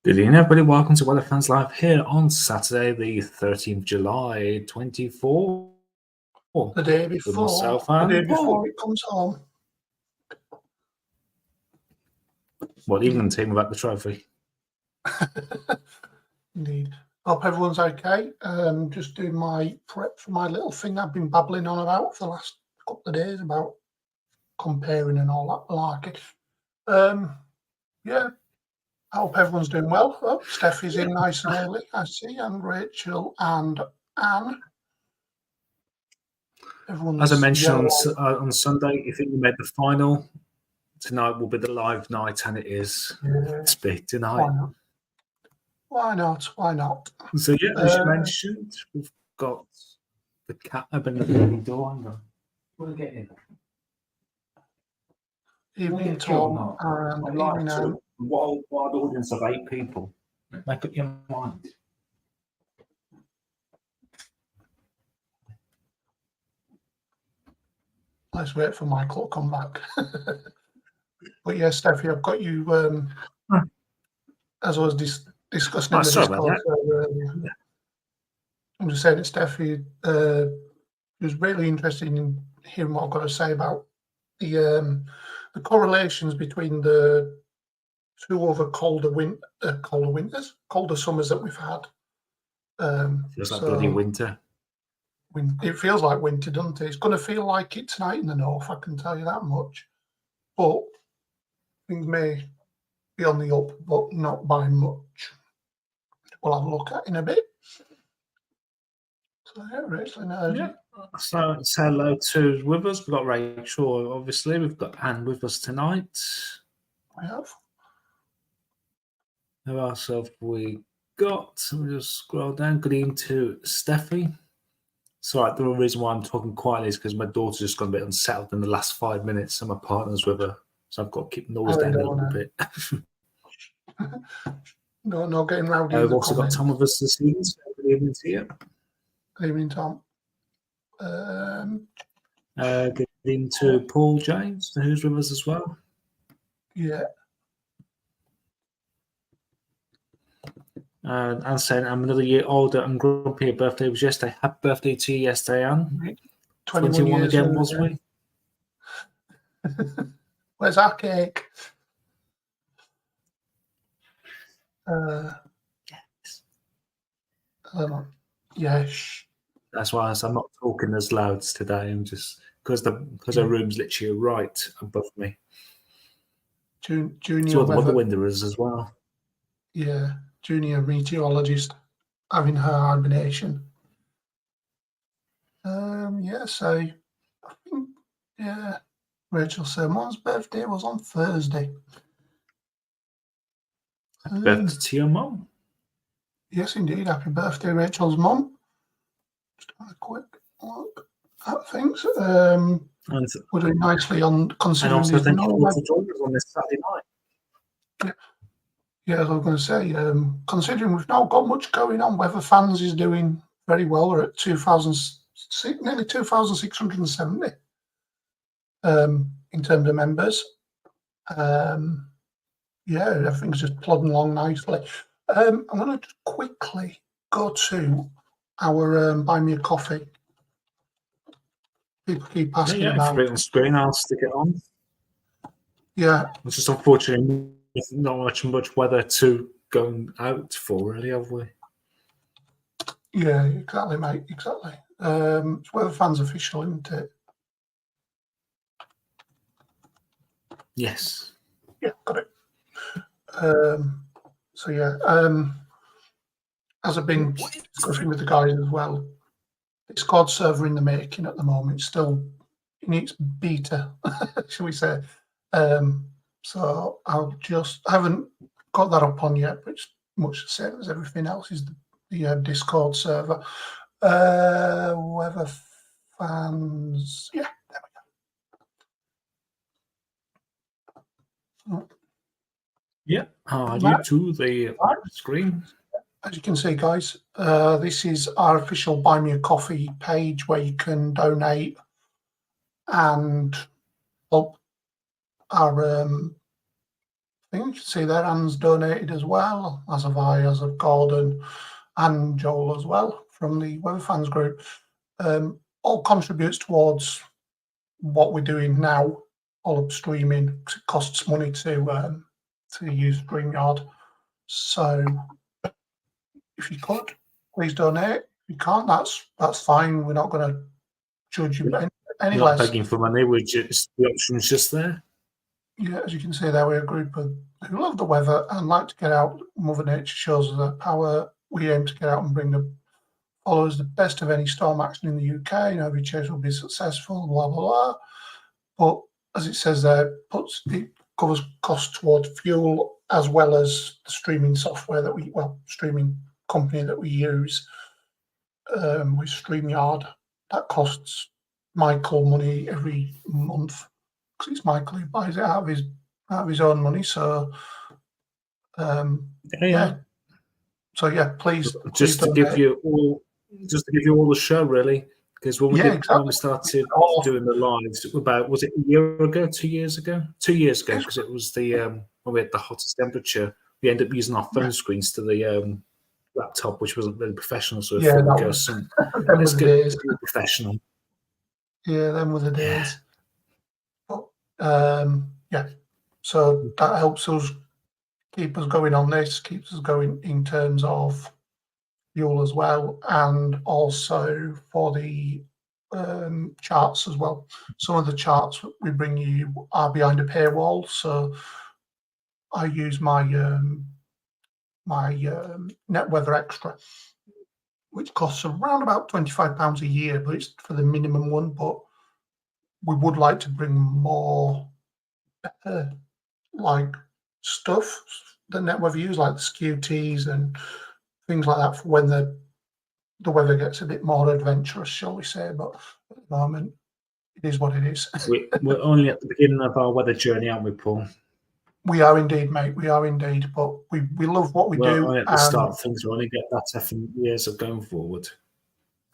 Good evening, everybody. Welcome to Weather Fans Live here on Saturday, the 13th of July, 24. The day before it comes home. Well, even the team without the trophy. Indeed. Hope everyone's okay. Just doing my prep for my little thing I've been babbling on about for the last couple of days about comparing and all that malarkey. Yeah. I hope everyone's doing well. Oh, Steph is in nice and early, I see, and Rachel and Anne. As I mentioned on Sunday, if you made the final, tonight will be the live night, and it is. It's big tonight. Why not? So, yeah, as you mentioned, we've got the cat opening the door. We'll get in. Evening, Tom, and evening, Anne. Wild audience of 8 people. Make up your mind. Let's wait for Michael to come back. But yeah, Steffi, I've got you, as I was discussing in the Discord earlier. Yeah. I'm just saying that Steffi was really interested in hearing what I've got to say about the correlations between the two other colder summers that we've had. Feels like bloody winter. It feels like winter, doesn't it? It's going to feel like it tonight in the north, I can tell you that much. But things may be on the up, but not by much. We'll have a look at in a bit. So yeah, Rachel. Yeah. So say hello to with us. We've got Rachel, obviously. We've got Anne with us tonight. We have. Who else have we got? Let me just scroll down. Good evening to Steffi. So the reason why I'm talking quietly is because my daughter's just got a bit unsettled in the last 5 minutes, and my partner's with her, so I've got to keep the noise down a little bit. No, getting rowdy. We've also got Tom with us this evening. So good evening to you. Good evening, Tom. Good evening to Paul James, who's with us as well. Yeah. Anne saying I'm another year older and grumpy. Your birthday was yesterday. Happy birthday to you yesterday, Anne. 21 again, was we? Where's our cake? Yes. Yes. That's why I'm not talking as loud today. I'm just because our room's literally right above me. Junior so the weather window is as well. Yeah, junior meteorologist having her hibernation. So I think Rachel said Mom's birthday was on Thursday. Happy birthday to your mum. Yes, indeed. Happy birthday, Rachel's mum. Just have a quick look at things. We're doing nicely on considering. And also, thank you for joining us on this Saturday night. Yeah, as I was going to say, considering we've not got much going on, Weather Fans is doing very well. We're at nearly 2,670 in terms of members. Everything's just plodding along nicely. I'm going to quickly go to our Buy Me a Coffee. People keep asking about. If it's on the screen, I'll stick it on. Yeah. It's just unfortunately not much weather to go out for, really, have we? Yeah, exactly, mate. Exactly. It's Weather Fans official, isn't it? Yes. Yeah, got it. As I've been discussing with the guys as well, Discord server in the making at the moment. It's still in its beta, shall we say. So I haven't got that up on yet, but it's much the same as everything else is the Discord server. Weather Fans, yeah, there we go. Yeah, you to the screen. As you can see, guys, this is our official Buy Me a Coffee page where you can donate and help our thing. You can see there, Anne's donated as well, as have I, as have Gordon and Joel as well from the Weather Fans group. All contributes towards what we're doing now, all of streaming, because it costs money to use StreamYard. So if you could, please donate. If you can't, that's fine. We're not going to judge you any We're not less. begging for money. We're just, the option's just there. Yeah, as you can see there, we're a group of who love the weather and like to get out. Mother Nature shows us her power. We aim to get out and bring the followers the best of any storm action in the UK. You know, every chase will be successful, blah, blah, blah. But as it says there, it covers costs towards fuel as well as the streaming software streaming company that we use with StreamYard. That costs Michael money every month, because it's Michael who buys it out of his own money. So, yeah. So yeah, please to give you all the show, really, because when we started doing the lives, about, was it a year ago, 2 years ago? 2 years ago, because it was the when we had the hottest temperature, we ended up using our phone screens to the laptop, which wasn't really professional. So we thought we'd go let's get professional. Yeah, them were the days. But, yeah, so that helps us keep us going on this, keeps us going in terms of fuel as well, and also for the charts as well. Some of the charts we bring you are behind a paywall, so I use my Net Weather Extra, which costs around about £25 a year, but it's for the minimum one. But we would like to bring more like stuff that Net Weather use, like the SKUTs and things like that, for when the weather gets a bit more adventurous, shall we say. But at the moment, it is what it is. We're only at the beginning of our weather journey, aren't we, Paul? We are indeed, mate. We are indeed. But we love what we do. Only at the start of things. We only get better for years of going forward.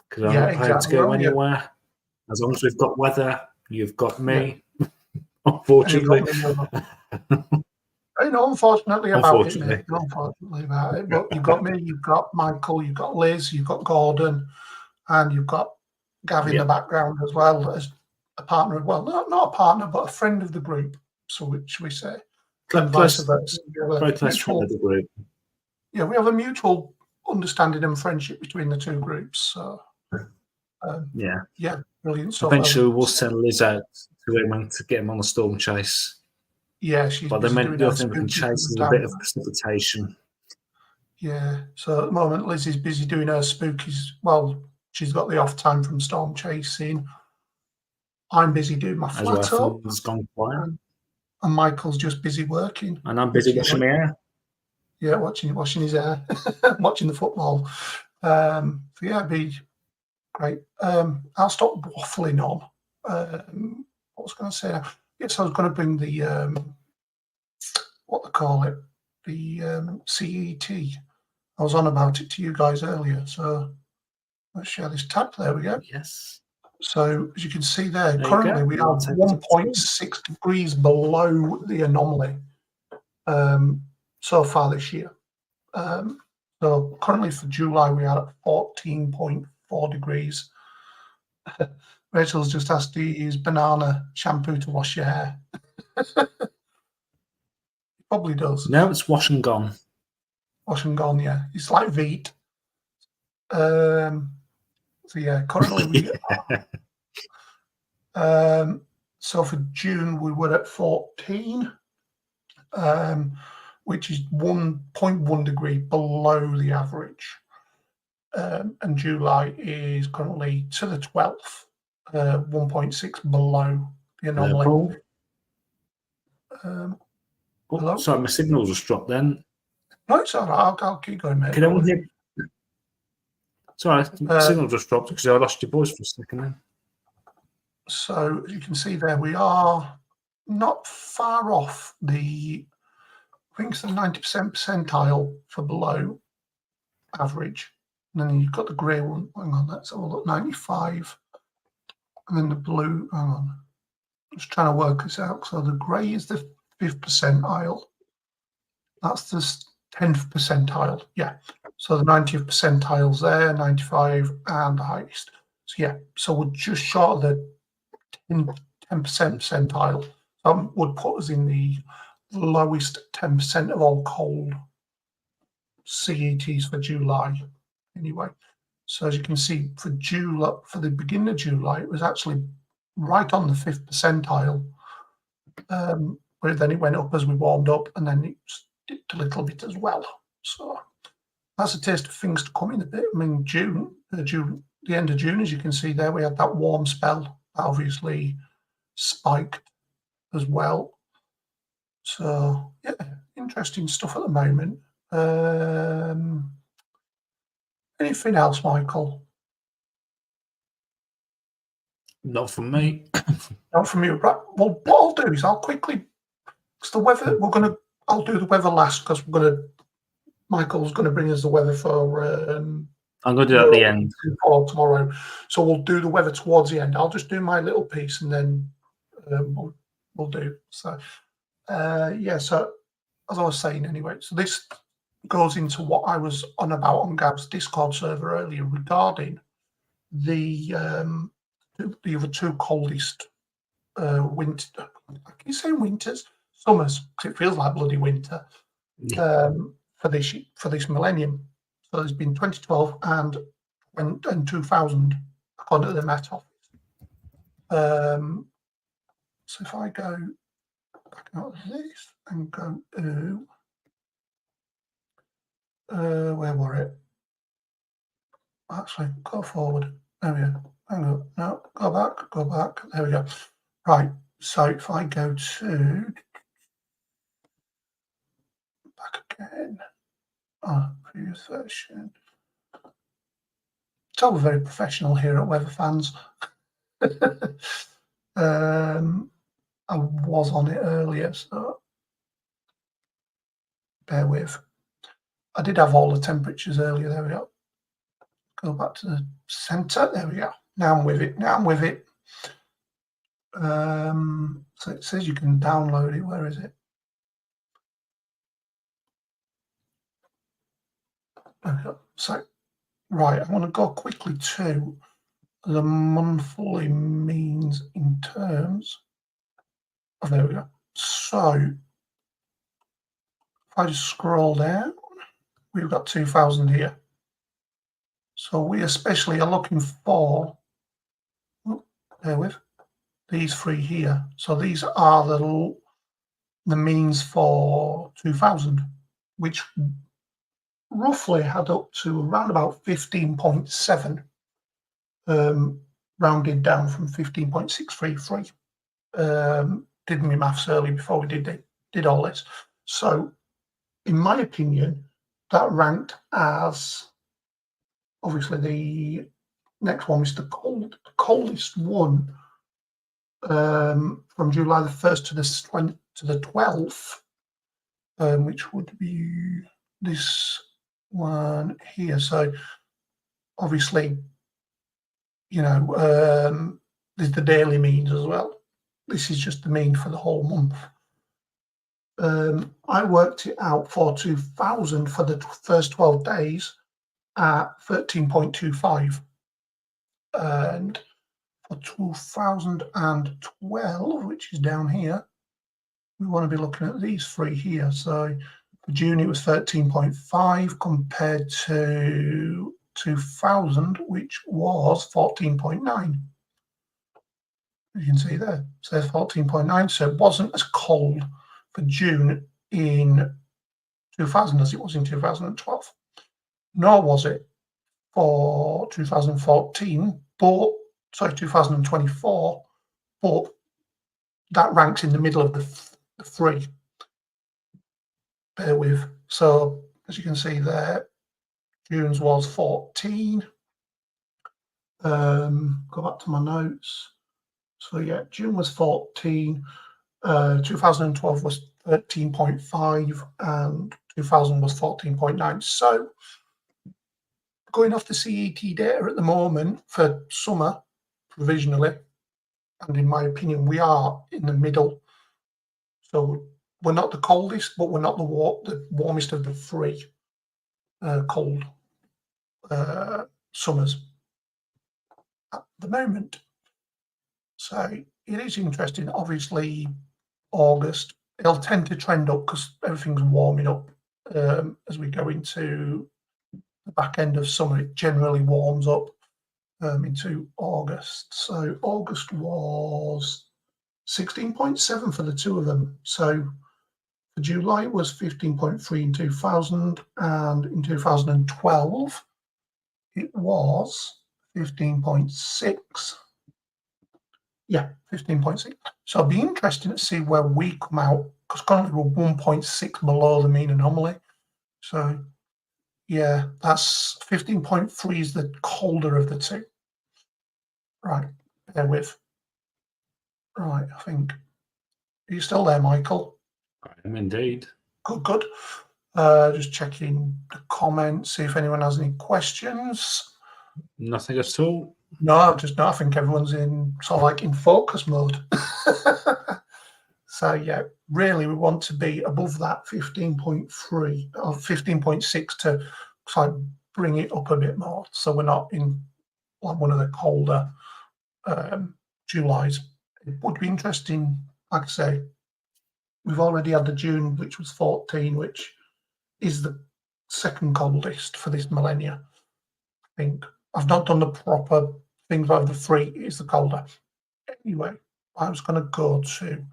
Because I'm not planning to go anywhere. As long as we've got weather, you've got me. Yeah. Unfortunately. Unfortunately about it, mate. Unfortunately about it. But you've got me, you've got Michael, you've got Liz, you've got Gordon, and you've got Gav in the background as well, as a partner. Well, not a partner, but a friend of the group. So which we say. Very close friend of the group. Yeah, we have a mutual understanding and friendship between the two groups. So yeah, brilliant stuff. Eventually, we'll send Liz out to him to get him on a storm chase. Yeah, she's. But then the other thing we can chase is a bit of precipitation. Yeah. So at the moment, Liz is busy doing her spookies. Well, she's got the off time from storm chasing. I'm busy doing my flat up. It's gone quiet. And Michael's just busy working. And I'm busy washing my hair. Yeah, washing his hair, watching the football. So yeah, it'd be great. I'll stop waffling on. What was I going to say now? Yes, I was going to bring the what they call it, the CET. I was on about it to you guys earlier. So let's share this tab. There we go. Yes. So as you can see there currently we are 1.6 degrees below the anomaly so far this year. So currently for July we are at 14.4 degrees. Rachel's just asked to use banana shampoo to wash your hair. Probably does. No, it's wash and gone. Wash and gone, yeah. It's like Veet. So yeah, currently we so for June we were at 14, which is 1.1 degree below the average. And July is currently to the 12th, 1.6 below the anomaly. Hello? Sorry, my signal just dropped then. No, it's all right. I'll keep going, mate. Can anyone hear? Sorry, signal just dropped because I lost your voice for a second then. So as you can see there, we are not far off I think it's the 90% percentile for below average. And then you've got the grey one. Hang on, let's have a look. 95. And then the blue, hang on. I'm just trying to work this out. So the grey is the 5th percentile. That's the 10th percentile. Yeah. So the 90th percentile's there, 95, and the highest. So yeah, so we're just short of the 10% percentile. That would put us in the lowest 10% of all cold CETs for July. Anyway, so as you can see, for July, for the beginning of July, it was actually right on the 5th percentile. But then it went up as we warmed up, and then it dipped a little bit as well. So that's a taste of things to come in a bit. I mean, the end of June, as you can see there, we had that warm spell that obviously spiked as well. So yeah, interesting stuff at the moment. Anything else, Michael? Not from me. Not from you. Right. Well, what I'll do is I'll quickly, because the weather, I'll do the weather last because Michael's going to bring us the weather for. I'm going to do it at the end. For tomorrow. So we'll do the weather towards the end. I'll just do my little piece and then we'll do. So, yeah, so as I was saying anyway, so this goes into what I was on about on Gab's Discord server earlier regarding the other two coldest winter. I keep saying winters, summers, because it feels like bloody winter for this millennium. So there's been 2012 and 2000 according to the Met Office. So if I go back out of this and go to where were it? Actually, go forward. There we go. Hang on. No, go back. There we go. Right. So if I go to back again. Previous version. So we're very professional here at Weather Fans. I was on it earlier, so bear with. I did have all the temperatures earlier. There we go. Go back to the center. There we go. Now I'm with it. So it says you can download it. Where is it? There we go. So, right, I want to go quickly to the monthly means in terms. Oh, there we go. So, if I just scroll down, we've got 2000 here. So we especially are looking for, bear with, these three here. So these are the means for 2000, which roughly had up to around about 15.7, rounded down from 15.633. Did my maths early before we did all this. So, in my opinion, that ranked as obviously the next one is the coldest one from July the 1st to the 12th, which would be this one here. So, obviously, there's the daily means as well. This is just the mean for the whole month. I worked it out for 2000 for the first 12 days at 13.25. And for 2012, which is down here, we want to be looking at these three here. So for June, it was 13.5 compared to 2000, which was 14.9. You can see there, it says 14.9. So it wasn't as cold for June in 2000 as it was in 2012. Nor was it for 2024, but that ranks in the middle of the three. Bear with. So as you can see there, June's was 14. Go back to my notes. So yeah, June was 14. 2012 was 13.5 and 2000 was 14.9. So going off the CET data at the moment for summer, provisionally, and in my opinion, we are in the middle. So we're not the coldest, but we're not the warmest of the three cold summers at the moment. So it is interesting. Obviously, August, it'll tend to trend up because everything's warming up as we go into the back end of summer. It generally warms up into August. So August was 16.7 for the two of them. So for July, it was 15.3 in 2000, and in 2012, it was 15.6. Yeah, 15.6. So it'll be interesting to see where we come out, because currently we're 1.6 below the mean anomaly. So, yeah, that's 15.3 is the colder of the two. Right, bear with. Right, I think. Are you still there, Michael? I am indeed. Good, good. Just checking the comments, see if anyone has any questions. Nothing at all. No, just not. I think everyone's in sort of like in focus mode. So yeah, really we want to be above that 15.3 or 15.6 to try and bring it up a bit more. So we're not in like one of the colder Julys. It would be interesting, like I say, we've already had the June, which was 14, which is the second coldest for this millennia. I think I've not done the proper things over the three, is the colder. Anyway, I was going to go to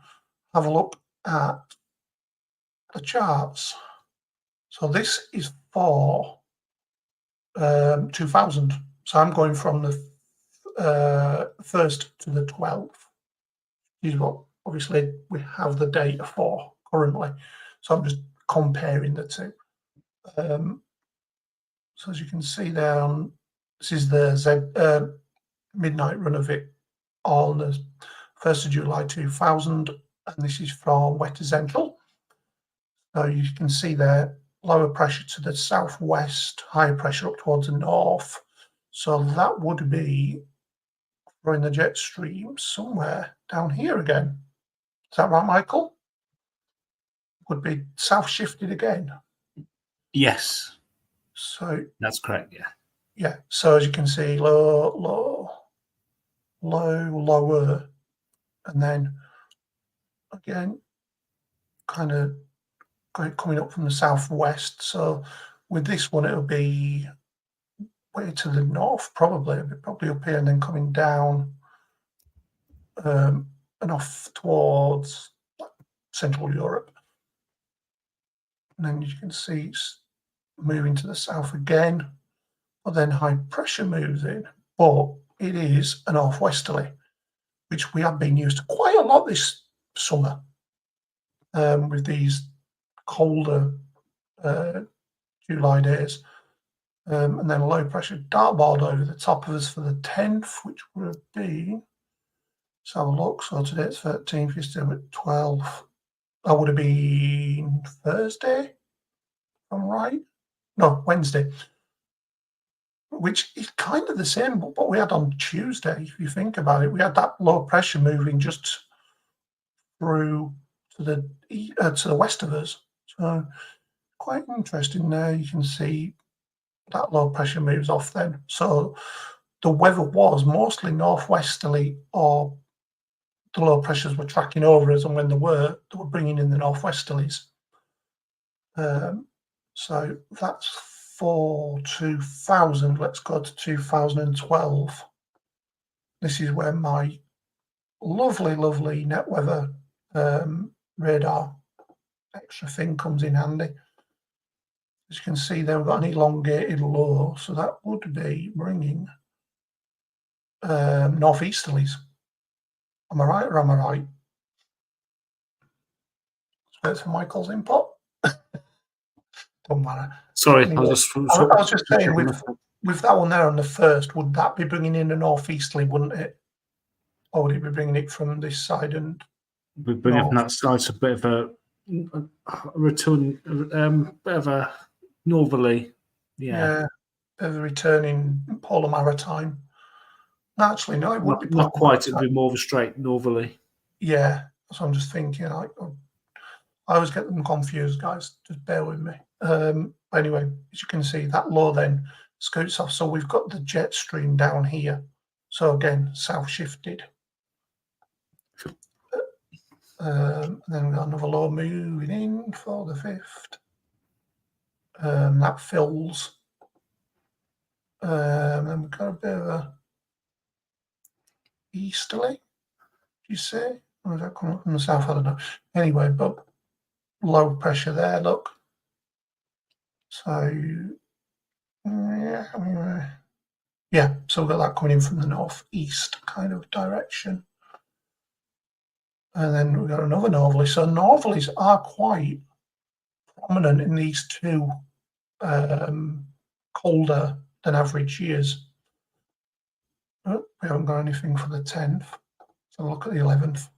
have a look at the charts. So this is for 2000. So I'm going from the 1st to the 12th. Is what obviously we have the data for currently. So I'm just comparing the two. So as you can see there, this is the midnight run of it on the 1st of July 2000, and this is from wet to central. So you can see there, lower pressure to the southwest, higher pressure up towards the north. So that would be in the jet stream somewhere down here again. Is that right, Michael? Would be south shifted again. Yes. So that's correct, yeah. Yeah, so as you can see, low, low, low, lower, and then again, kind of coming up from the southwest. So with this one, it'll be way to the north, probably up here, and then coming down and off towards Central Europe. And then you can see it's moving to the south again, but then high pressure moves in, but it is a northwesterly, which we have been used to quite a lot this summer with these colder July days. And then a low pressure dartboard over the top of us for the 10th, which would be, let's have a look. So today it's 13th, you're still at 12th. That would have been Thursday, if I'm right. No, Wednesday. Which is kind of the same, but what we had on Tuesday, if you think about it. We had that low pressure moving just through to the west of us. So quite interesting there. You can see that low pressure moves off then. So the weather was mostly northwesterly, or the low pressures were tracking over us, and when they were bringing in the northwesterlies. So that's for 2000. Let's go to 2012. This is where my lovely, lovely net weather radar extra thing comes in handy. As you can see there, we've got an elongated low, so that would be bringing northeasterlies. Am I right or am I right? Let's wait for Michael's input. Don't matter. Sorry, Anyway, I was just saying, with that one there on the 1st, would that be bringing in a northeasterly, wouldn't it? Or would it be bringing it from this side? And we're bringing from that side, so a bit of a return, bit of a northerly. Yeah, bit of a returning polar maritime. Actually, no, it would be not quite. It'd be more of a straight northerly. Yeah, so I'm just thinking, I I always get them confused, guys. Just bear with me. Anyway, as you can see, that low then scoots off. So we've got the jet stream down here. So again, south shifted. And then we've got another low moving in for the 5th. That fills. Then we've got a bit of a easterly, you say? Or is that coming up from the south? I don't know. Anyway, but low pressure there, look. So, yeah, so we've got that coming in from the northeast kind of direction. And then we've got another northerly. So northerlies are quite prominent in these two colder than average years. Oh, we haven't got anything for the 10th. So look at the 11th.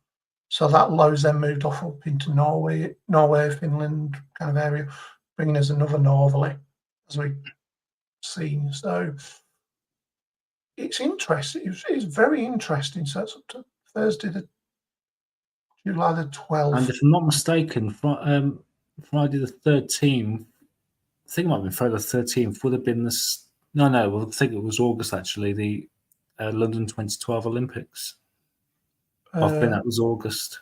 So that low's then moved off up into Norway, Finland kind of area, bringing us another northerly, as we've seen. So it's interesting. It's very interesting. So it's up to Thursday, July the 12th. And if I'm not mistaken, Friday the 13th, I think it might have been Friday the 13th, would have been this. No, well, I think it was August actually, the London 2012 Olympics. I think that was August.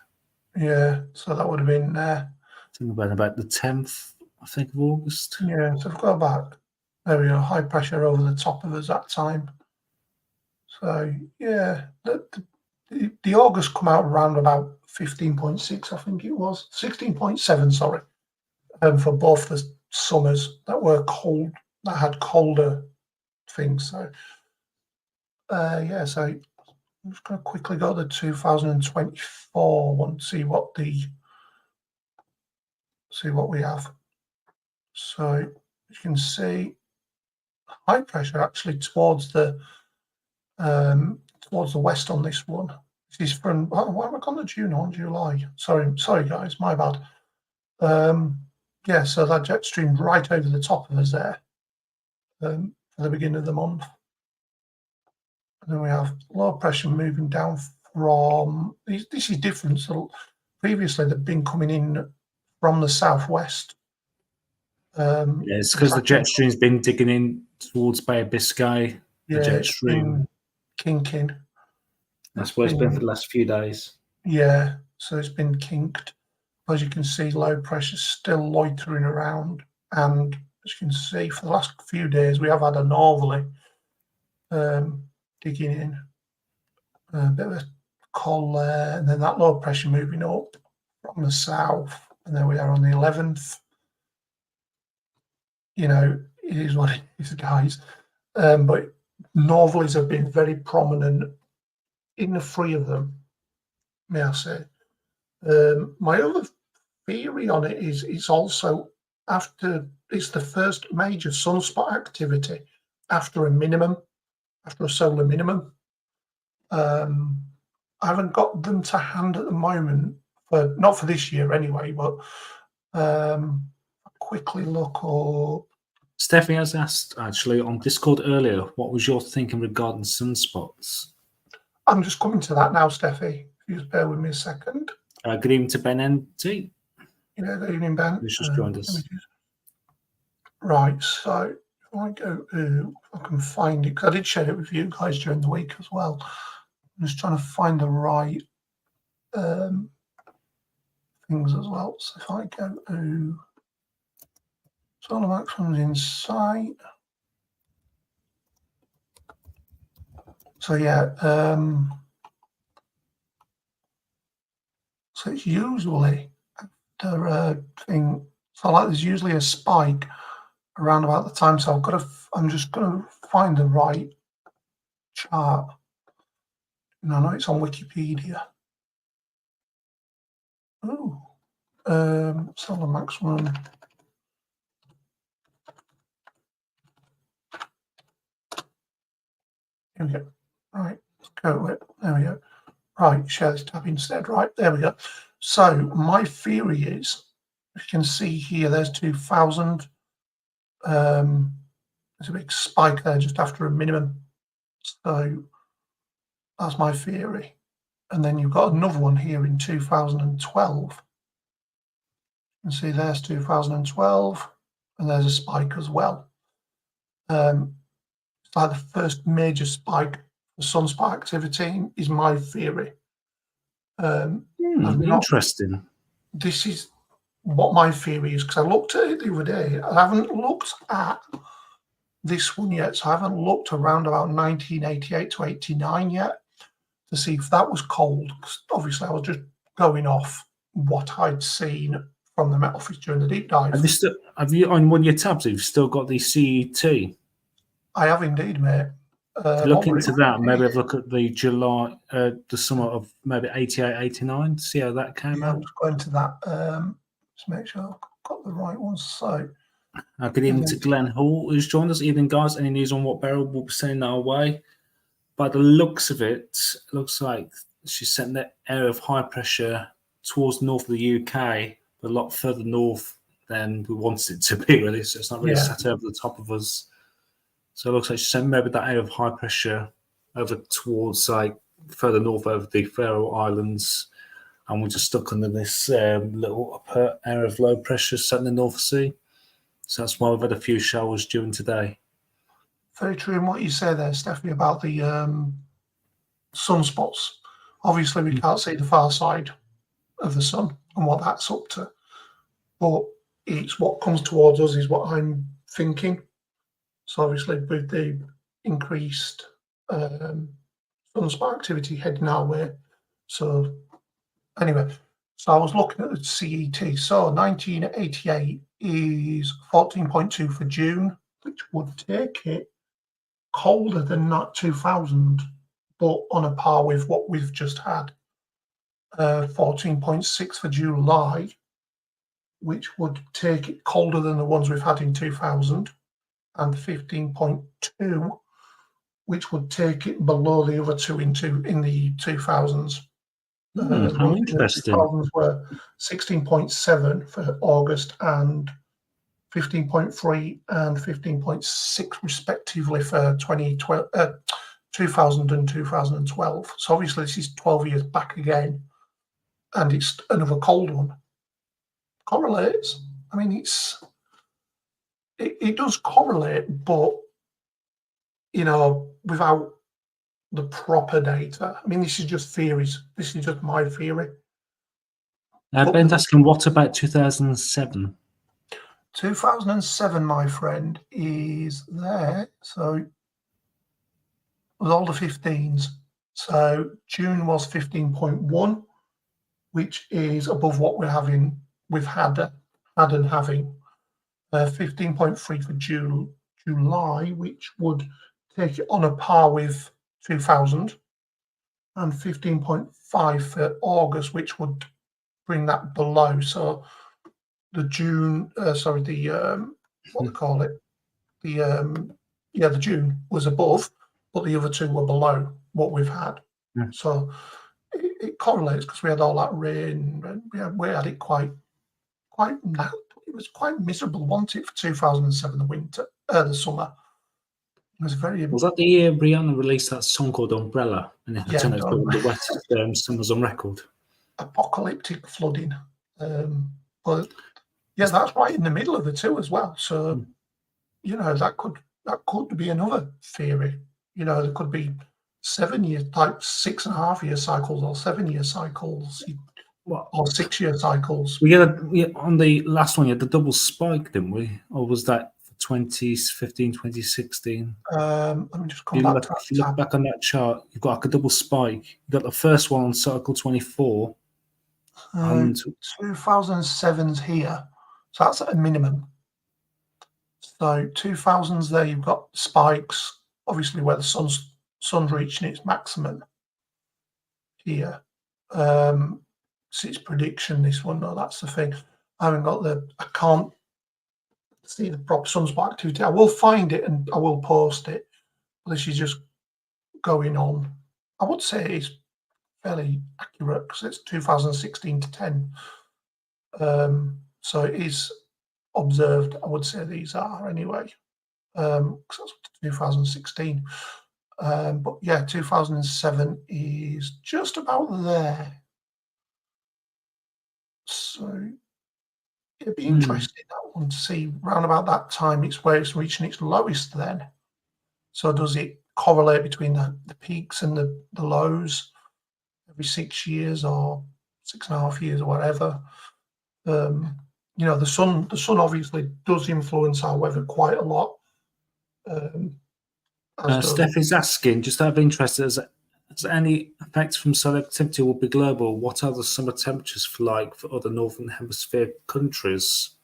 Yeah, so that would have been about the 10th, I think, of August. Yeah, so I've got back. There we go, high pressure over the top of us that time. So yeah, the August come out around about 15.6, I think it was 16.7. Sorry, for both the summers that were cold, that had colder things. So yeah, so I'm just going to quickly go to 2024 one, see what we have. So you can see high pressure actually towards the west on this one. This is from why have I gone to June on July? Sorry guys, my bad. Yeah, so that jet stream right over the top of us there for the beginning of the month. And then we have low pressure moving down from this is different. So previously they've been coming in from the southwest. Yeah, it's because the jet stream's been digging in towards Bay of Biscay. Yeah, the jet stream kinking. That's what it's been for the last few days. Yeah, so it's been kinked. As you can see, low pressure still loitering around, and as you can see, for the last few days we have had a northerly digging in, a bit of a col there, and then that low pressure moving up from the south, and there we are on the 11th. You know, it is what it is, guys. But northerlies have been very prominent in the three of them, may I say. My other theory on it is it's also it's the first major sunspot activity after a solar minimum. I haven't got them to hand at the moment, not for this year anyway, but quickly look up. Stephanie has asked actually on Discord earlier, what was your thinking regarding sunspots? I'm just coming to that now, Steffi. If you just bear with me a second. Good evening to Ben NT. Yeah, good evening, Ben. Who's just joined us. Right, so if I go to, if I can find it, because I did share it with you guys during the week as well. I'm just trying to find the right things as well. So if I go to solar maximums in sight. So yeah, so it's usually after a thing. So like there's usually a spike around about the time. So I'm just going to find the right chart. And I know it's on Wikipedia. Oh, solar maximum. Here we go. Right, let's go with it. There we go. Right, share this tab instead. Right, there we go. So my theory is, you can see here, there's 2000. There's a big spike there just after a minimum. So that's my theory. And then you've got another one here in 2012. You can see there's 2012, and there's a spike as well. It's like the first major spike for sunspot activity is my theory. Interesting. This is what my theory is, because I looked at it the other day. I haven't looked at this one yet, so I haven't looked around about 1988 to 89 yet to see if that was cold. Obviously, I was just going off what I'd seen from the Met Office during the deep dive. Have you on one of your tabs? You've still got the CET. I have indeed, mate. Look into that. Maybe have a look at the July, the summer of maybe 88, 89. See how that came out. I'll just go into that. Just make sure I've got the right one. So, good evening to Glenn Hall, who's joined us. Evening, guys. Any news on what Beryl will be sending our way? By the looks of it, looks like she's sent that area of high pressure towards north of the UK, but a lot further north than we wanted it to be, really. So it's not really sat over the top of us. So it looks like she sent maybe that area of high pressure over towards like further north over the Faroe Islands, and we're just stuck under this little upper area of low pressure set in the North Sea. So that's why we've had a few showers during today. Very true in what you say there, Stephanie, about the sunspots. Obviously, we can't see the far side of the sun and what that's up to, but it's what comes towards us is what I'm thinking. So obviously, with the increased sunspot activity heading our way. So anyway, so I was looking at the CET. So 1988 is 14.2 for June, which would take it colder than that 2000, but on a par with what we've just had. 14.6 for July, which would take it colder than the ones we've had in 2000, and 15.2, which would take it below the other two in the 2000s. How interesting. The 2000s were 16.7 for August and 15.3 and 15.6 respectively for 2000 and 2012. So obviously this is 12 years back again, and it's another cold one. Correlates. I mean, it does correlate, but without the proper data. I mean, this is just theories. This is just my theory. Ben's asking, what about 2007? 2007, my friend, is there. So with all the 15s. So June was 15.1, which is above what we've had and having. 15.3 for July, which would take it on a par with 2000, and 15.5 for August, which would bring that below. So the June, what they call it, the June was above, but the other two were below what we've had. Yeah. So it correlates because we had all that rain, and we had it quite. It was quite miserable, wasn't it, for 2007, the summer. It was very. Was that the year Rihanna released that song called Umbrella? And it turned out to be one of the wettest summers on record. Apocalyptic flooding. But yeah, that's right in the middle of the two as well. So, that could be another theory. There could be 7 years, like 6.5 year cycles or 7 year cycles. Or 6 year cycles. We had on the last one, you had the double spike, didn't we? Or was that for 2015, 2016? Let me just come back to that. If you look back on that chart, you've got like a double spike. You've got the first one on cycle 24. And 2007's here. So that's at a minimum. So 2000's there, you've got spikes, obviously where the sun's reaching its maximum here. So it's prediction, this one. No, that's the thing. I can't see the proper sunspot activity. I will find it and I will post it. This is just going on. I would say it's fairly accurate because it's 2016 to 10. So it is observed. I would say these are anyway. Because that's 2016. But yeah, 2007 is just about there. So it'd be interesting, that one, to see round about that time it's where it's reaching its lowest then. So does it correlate between the peaks and the lows every 6 years or 6.5 years or whatever? You know, the sun obviously does influence our weather quite a lot. Steph asking, just out of interest, has any effects from solar activity will be global? What are the summer temperatures like for other Northern Hemisphere countries?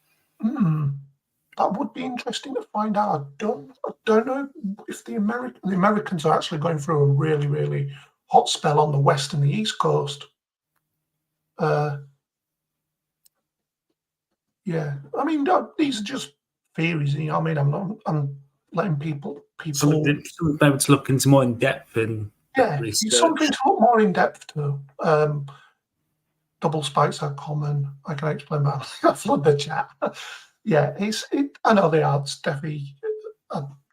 That would be interesting to find out. I don't know if the Americans are actually going through a really, really hot spell on the west and the east coast. Yeah, I mean, these are just theories. You know, I mean, I'm letting people. Something maybe to look into more in depth in research. It's something to look more in depth to. Double spikes are common. I can explain that. I flood the chat. Yeah, I know they are, Steffi.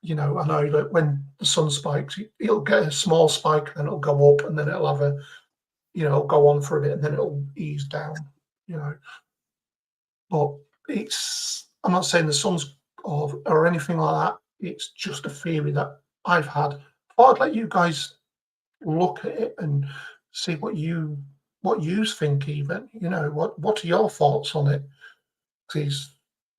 You know, I know that when the sun spikes, it'll get a small spike, and it'll go up, and then it'll have it'll go on for a bit, and then it'll ease down. You know, but I'm not saying the sun's or anything like that. It's just a theory that I've had. Thought I'd let you guys look at it and see what you think. Even, you know, what are your thoughts on it? Because,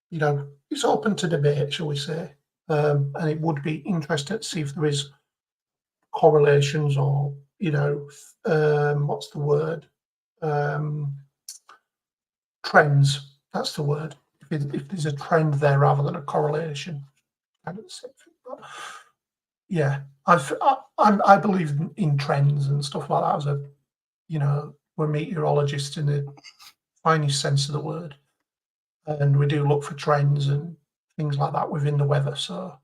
you know, it's open to debate, shall we say? And it would be interesting to see if there is correlations or, you know, what's the word? Trends. That's the word. If there's a trend there rather than a correlation. Kind of the same thing. But yeah, I believe in trends and stuff like that. As we're meteorologists in the finest sense of the word, and we do look for trends and things like that within the weather. So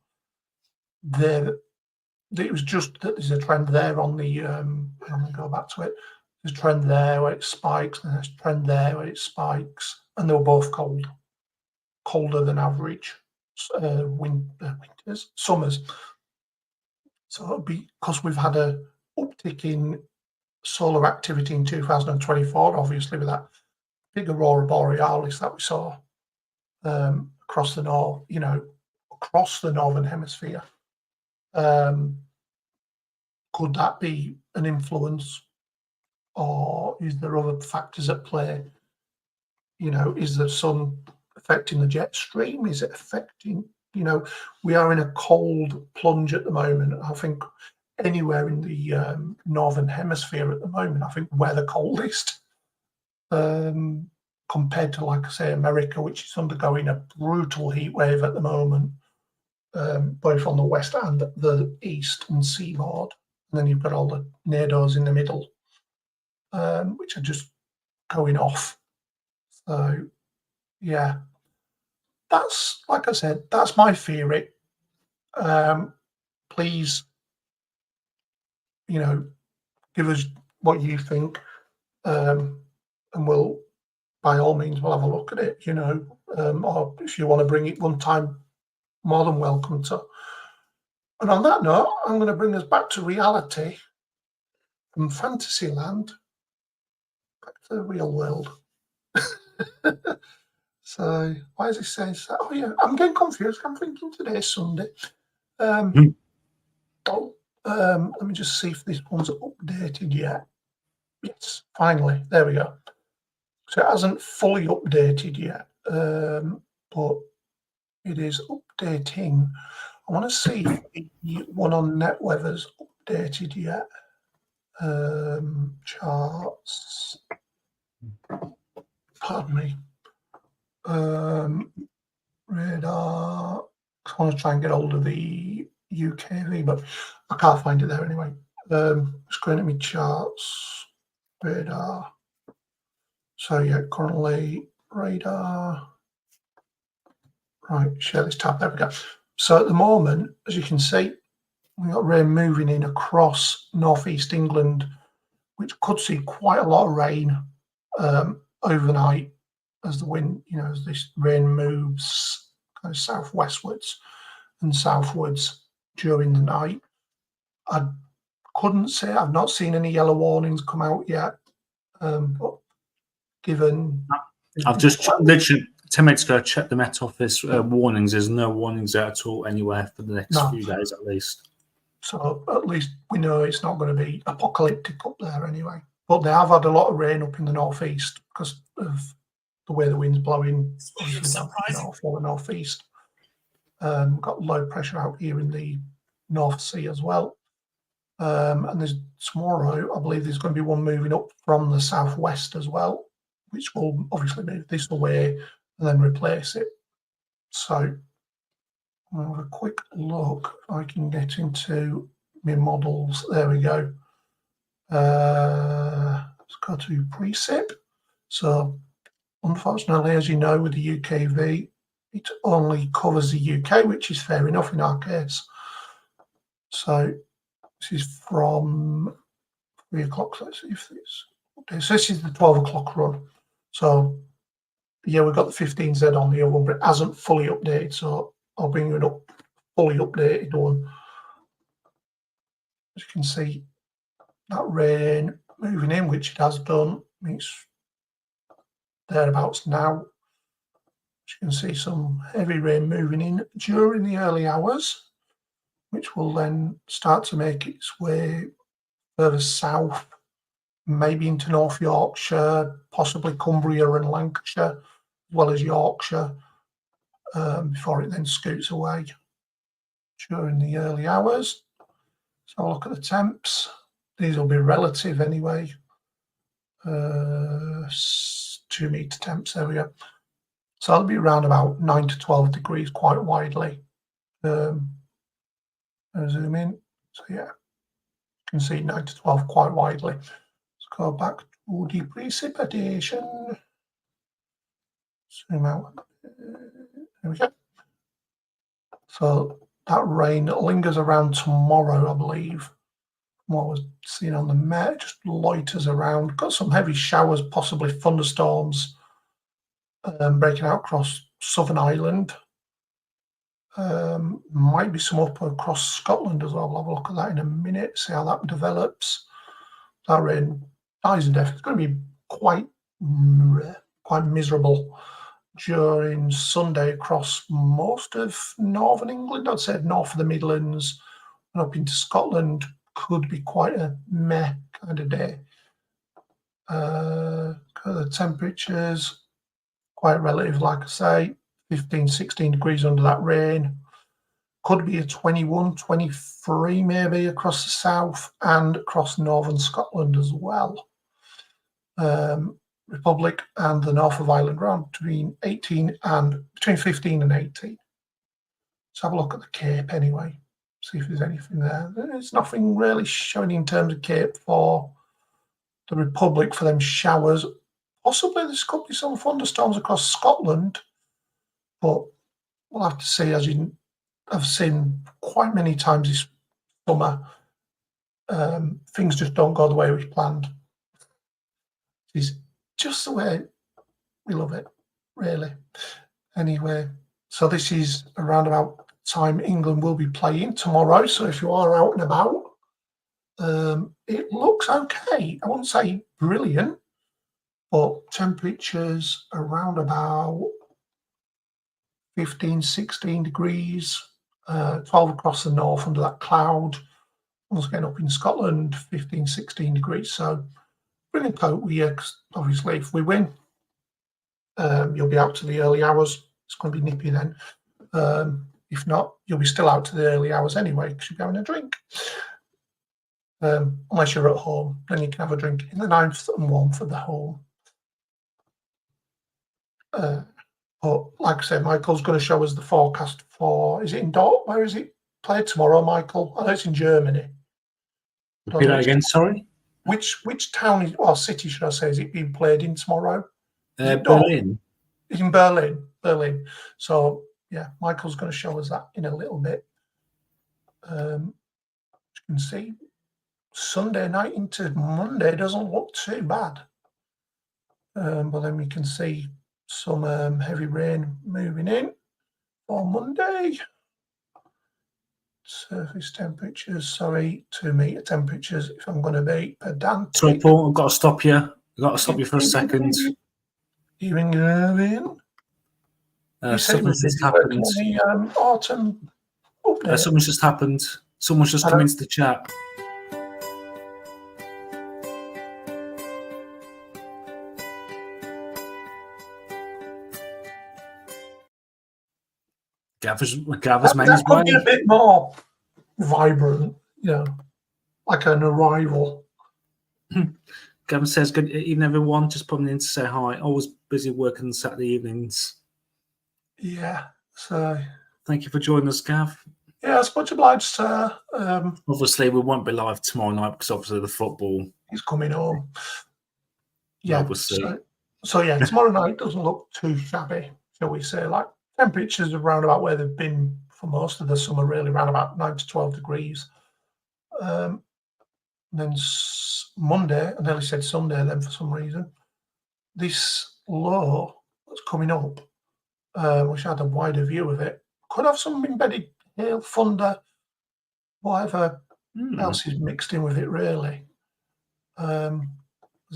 it was just that there's a trend there on the. Let me go back to it. There's a trend there where it spikes, and there's a trend there where it spikes, and they were both colder than average winters, summers. So it'll be because we've had a uptick in solar activity in 2024, obviously with that big aurora borealis that we saw across the northern hemisphere. Could that be an influence, or is there other factors at play? You know, is the sun affecting the jet stream? Is it affecting, you know, we are in a cold plunge at the moment. I think anywhere in the northern hemisphere at the moment, I think we're the coldest compared to, like I say, America, which is undergoing a brutal heat wave at the moment, both on the west and the eastern seaboard. And then you've got all the NATOs in the middle, which are just going off. So, yeah, that's, like I said, that's my theory. Please, you know, give us what you think, and we'll, by all means, we'll have a look at it, you know, or if you want to bring it one time, more than welcome to. And on that note, I'm going to bring us back to reality, from Fantasyland back to the real world. So why does it say that? Oh yeah, I'm getting confused. I'm thinking today's Sunday. Let me just see if this one's updated yet. Yes, finally, there we go. So it hasn't fully updated yet, but it is updating. I want to see if the one on NetWeather's updated yet. Charts. Pardon me. Radar. I want to try and get hold of the UKV, but I can't find it there anyway. Just going to me charts. Radar. So yeah, currently radar. Right, share this tab. There we go. So at the moment, as you can see, we've got rain moving in across northeast England, which could see quite a lot of rain overnight as the wind, you know, as this rain moves kind of southwestwards and southwards during the night. I couldn't say, I've not seen any yellow warnings come out yet, but given... I've just literally 10 minutes ago, I checked the Met Office warnings. There's no warnings out at all anywhere for the next few days at least. So at least we know it's not going to be apocalyptic up there anyway. But they have had a lot of rain up in the northeast because of the way the wind's blowing, obviously down from the north or the northeast. Got low pressure out here in the North Sea as well. And there's tomorrow, I believe there's going to be one moving up from the southwest as well, which will obviously move this away and then replace it. So I'll have a quick look if I can get into my models. There we go. Let's go to precip. So unfortunately, as you know, with the UKV, it only covers the UK, which is fair enough in our case. So this is from 3 o'clock. Let's see if this. Okay, so this is the 12 o'clock run. So yeah, we've got the 15Z on the other one, but it hasn't fully updated. So I'll bring you an fully updated one. As you can see, that rain moving in, which it has done. It's thereabouts now. As you can see, some heavy rain moving in during the early hours, which will then start to make its way further south, maybe into North Yorkshire, possibly Cumbria and Lancashire, as well as Yorkshire, before it then scoots away during the early hours. So I'll look at the temps. These will be relative anyway. 2 metre temps, there we go. So it'll be around about 9 to 12 degrees quite widely. I'll zoom in. So yeah, you can see 9 to 12 quite widely. Let's go back to the precipitation. Zoom out. There we go. So that rain lingers around tomorrow, I believe. What was seen on the Met, just loiters around. Got some heavy showers, possibly thunderstorms, breaking out across Southern Ireland. Might be some up across Scotland as well. We'll have a look at that in a minute, see how that develops. That rain dies and death. It's going to be quite miserable during Sunday across most of northern England. I'd say north of the Midlands and up into Scotland could be quite a meh kind of day. The temperatures quite relative, like I say, 15, 16 degrees under that rain. Could be a 21, 23 maybe across the south and across northern Scotland as well. Republic and the north of Ireland around between 15 and 18. Let's have a look at the Cape anyway, see if there's anything there. There's nothing really showing in terms of Cape for the Republic for them showers. Possibly there could be some thunderstorms across Scotland, but we'll have to see. As I've seen quite many times this summer, things just don't go the way we planned. It's just the way we love it, really. Anyway, so this is around about time England will be playing tomorrow. So if you are out and about, it looks okay. I wouldn't say brilliant, but temperatures around about 15, 16 degrees, 12 across the north under that cloud. Once again up in Scotland, 15, 16 degrees. So bring a coat with you, 'cause obviously if we win, you'll be out to the early hours. It's going to be nippy then. If not, you'll be still out to the early hours anyway because you'll be having a drink. Unless you're at home, then you can have a drink in the 9th and 1th of the home. But like I said, Michael's going to show us the forecast for, is it in Dort? Where is it played tomorrow, Michael? I know it's in Germany. Repeat that again, sorry? Which town, or city should I say, is it being played in tomorrow? Berlin. It's in Berlin. So yeah, Michael's going to show us that in a little bit. As you can see, Sunday night into Monday doesn't look too bad. But then we can see some heavy rain moving in for Monday. Surface temperatures, 2 metre temperatures, if I'm going to be pedantic. Sorry, Paul, I've got to stop you. I've got to stop you for a second. Even in. You said he was Something's just busy working happened. on the autumn update. Something's just happened. Someone's just come into the chat. Gav's made his That could be a way. bit more vibrant, like an arrival. Gavin says, good evening, everyone. Just popping in to say hi. Always busy working Saturday evenings. Yeah, so... Thank you for joining us, Gav. Yeah, it's much obliged, sir. Obviously, we won't be live tomorrow night because obviously the football... He's coming home. Yeah, we'll see. So yeah, tomorrow night doesn't look too shabby, shall we say. Like, temperatures are around about where they've been for most of the summer, really, around about 9 to 12 degrees. Then Monday, I nearly said Sunday then for some reason, this low that's coming up, wish I had a wider view of it, could have some embedded hail, thunder, whatever else is mixed in with it, really, as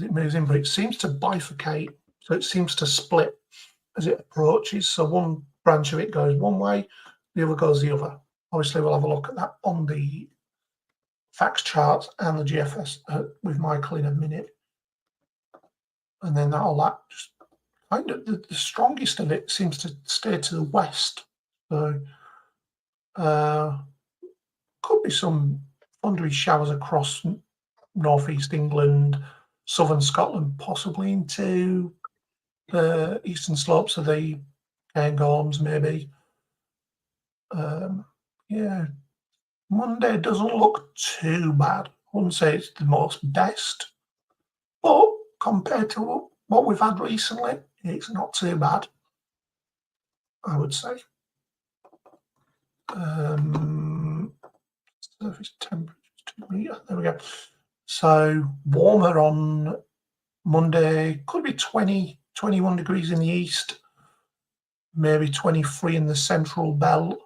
it moves in. But it seems to bifurcate, so it seems to split as it approaches. So one branch of it goes one way, the other goes the other. Obviously, we'll have a look at that on the facts charts and the GFS with Michael in a minute. And then that just kind of the strongest of it seems to stay to the west. So could be some thundery showers across northeast England, southern Scotland, possibly into the eastern slopes of the Cairngorms, maybe. Yeah, Monday doesn't look too bad. I wouldn't say it's the most best, but compared to what we've had recently, it's not too bad, I would say. Surface temperature, there we go. So warmer on Monday, could be 20, 21 degrees in the east, maybe 23 in the central belt,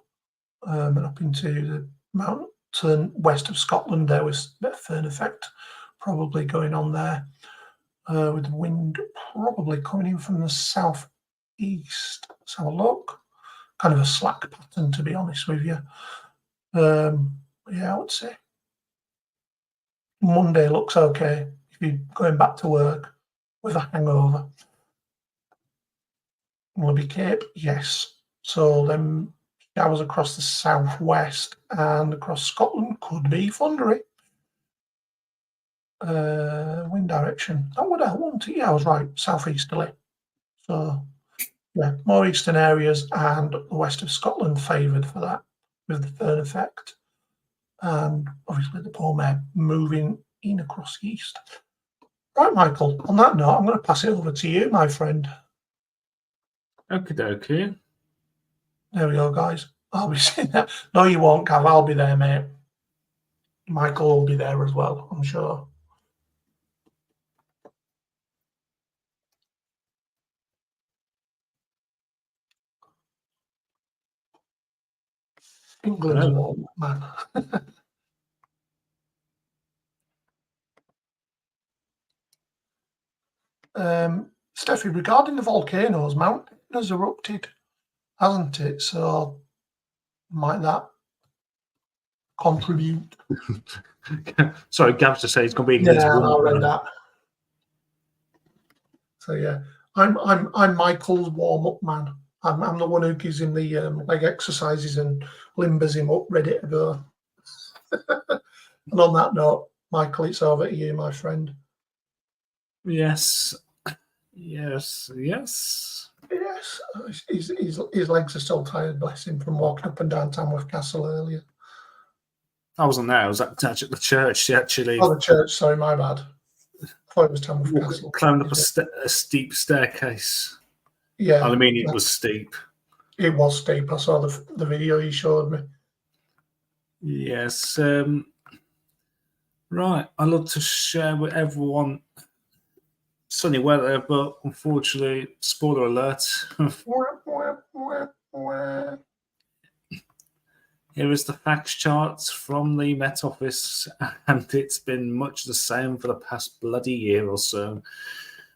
and up into the mountain west of Scotland. There was a bit of fern effect probably going on there, with the wind probably coming in from the southeast. Let's have a look. Kind of a slack pattern, to be honest with you. Yeah, I would say Monday looks okay if you're going back to work with a hangover. Willoughby Cape, yes. So then showers across the southwest and across Scotland could be thundery. Wind direction. That would I want it. Yeah, I was right. Southeasterly. So yeah, more eastern areas and the west of Scotland favoured for that with the fern effect. And obviously the polar mare moving in across the east. Right, Michael, on that note, I'm going to pass it over to you, my friend. Okie dokie. There we go, guys. I'll be seeing that. No, you won't, Gav. I'll be there, mate. Michael will be there as well, I'm sure. England's a warm, man. Steffi, regarding the volcanoes, Mount has erupted, hasn't it? So might that contribute? Sorry, Gav's just saying he's going to be England's Yeah, I read woman. that. So yeah, I'm Michael's warm-up man. I'm the one who gives him the leg exercises and limbers him up, ready to go. And on that note, Michael, it's over to you, my friend. Yes. Yes, his legs are still tired, bless him, from walking up and down Tamworth Castle earlier. I wasn't there. I was at the church, actually. Oh, the church, sorry, my bad. I thought it was Tamworth Castle. Climbed up a steep staircase. Yeah. I mean, it was steep. It was steep. I saw the video you showed me. Yes. Right. I'd love to share with everyone sunny weather, but unfortunately, spoiler alert. Here is the facts charts from the Met Office, and it's been much the same for the past bloody year or so.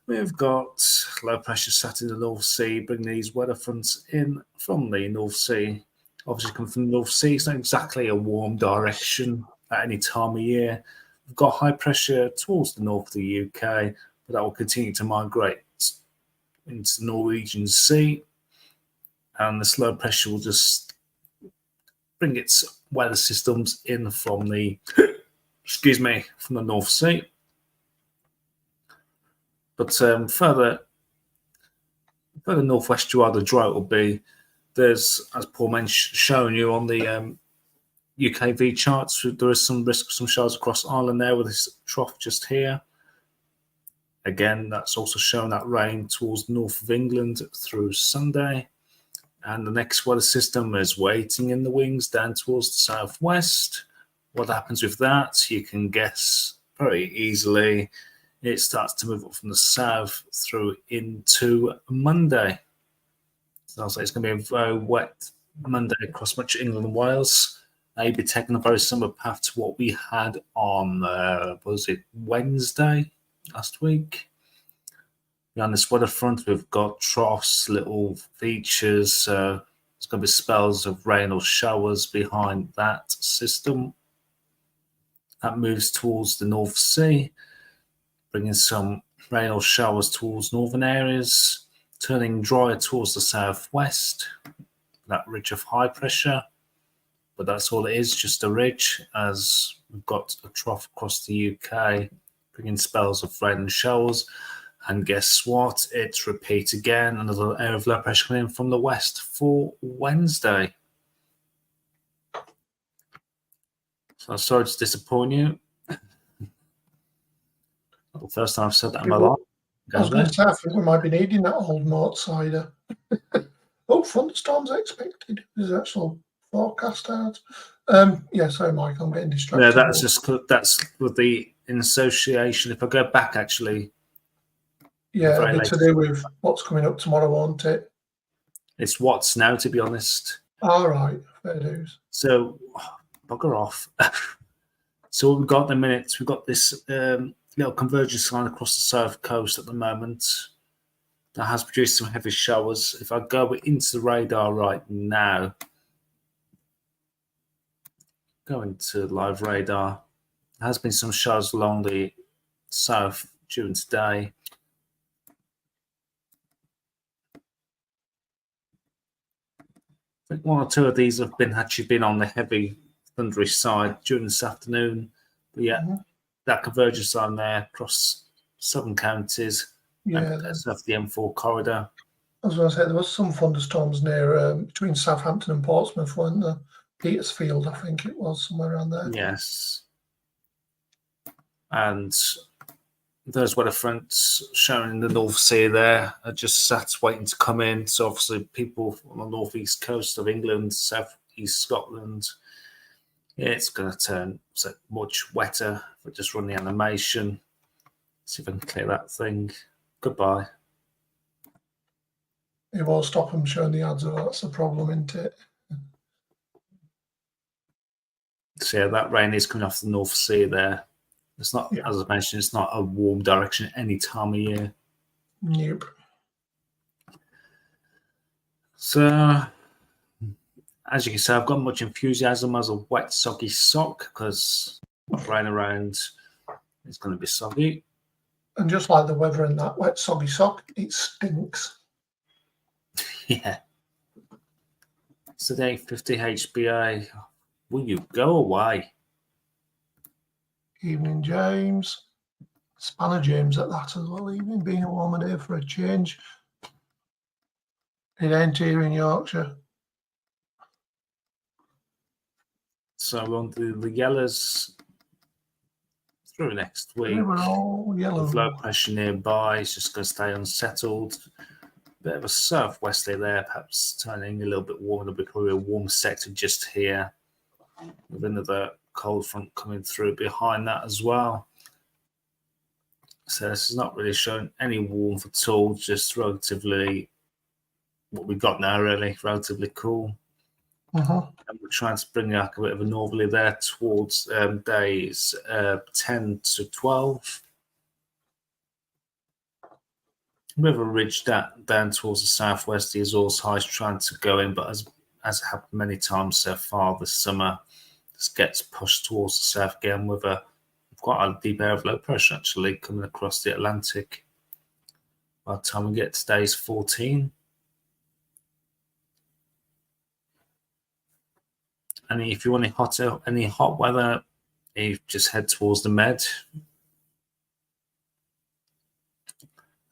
We've got low pressure sat in the North Sea, bringing these weather fronts in from the North Sea. Obviously, coming from the North Sea, it's not exactly a warm direction at any time of year. We've got high pressure towards the north of the UK, but that will continue to migrate into the Norwegian Sea. And this low pressure will just bring its weather systems in from the, from the North Sea. But further northwest you are, the drier it will be. There's, as Paul mentioned, showing you on the UKV charts, there is some risk of some showers across Ireland there with this trough just here. Again, that's also showing that rain towards the north of England through Sunday. And the next weather system is waiting in the wings down towards the southwest. What happens with that? You can guess very easily. It starts to move up from the south through into Monday. So I'll say it's going to be a very wet Monday across much of England and Wales. Maybe taking a very similar path to what we had on, Wednesday last week. On this weather front, we've got troughs, little features. There's going to be spells of rain or showers behind that system. That moves towards the North Sea, bringing some rain or showers towards northern areas, turning drier towards the southwest. That ridge of high pressure, but that's all it is, just a ridge, as we've got a trough across the UK, bringing spells of rain and showers. And guess what? It's repeat again. Another area of low pressure coming in from the west for Wednesday. So I'm sorry to disappoint you. Not the first time I've said that in my life. I was going to say, I think we might be needing that old malt cider. Oh, thunderstorms expected. There's actual forecast out. Yeah, sorry, Mike, I'm getting distracted. Yeah, that's with the association. If I go back, actually. Yeah, a bit to do with what's coming up tomorrow, won't it? It's what's now, to be honest. All right, fair dues. So, bugger off. So what we've got in a minute, we've got this little convergence line across the south coast at the moment that has produced some heavy showers. If I go into the radar right now, go into live radar, there has been some showers along the south during today. I think one or two of these have actually been on the heavy thundery side during this afternoon. But yeah, that convergence line there across southern counties, south of the M4 corridor. I was going to say there was some thunderstorms near between Southampton and Portsmouth, weren't there? Petersfield, I think it was, somewhere around there. Yes. And those weather fronts shown in the North Sea there are just sat waiting to come in. So obviously people on the northeast coast of England, southeast Scotland, it's going to turn much wetter. If I just run the animation, see if I can clear that thing. Goodbye. It won't stop them showing the ads, or that's the problem, isn't it? So yeah, that rain is coming off the North Sea there. It's not, as I mentioned, it's not a warm direction any time of year. Nope. So, as you can see, I've got much enthusiasm as a wet, soggy sock because rain around is going to be soggy. And just like the weather in that wet, soggy sock, it stinks. Yeah. Today, 50 HBA. Will you go away? Evening, James. Spanner James at that as well. Evening, being a warmer day for a change. It ain't here in Yorkshire. So on the yellows through next week. They were all yellow. With low pressure nearby, it's just going to stay unsettled. Bit of a southwesterly there, perhaps turning a little bit warmer, because a warm sector just here. With another cold front coming through behind that as well. So this is not really showing any warmth at all, just relatively what we've got now, really, relatively cool. And we're trying to bring like a bit of a northerly there towards days 10 to 12. a bit of a ridge down towards the southwest. The Azores High is trying to go in, but as happened many times so far this summer, this gets pushed towards the south again with quite a deep area of low pressure actually coming across the Atlantic. By the time we get to days 14, and if you want any hot weather, you just head towards the Med.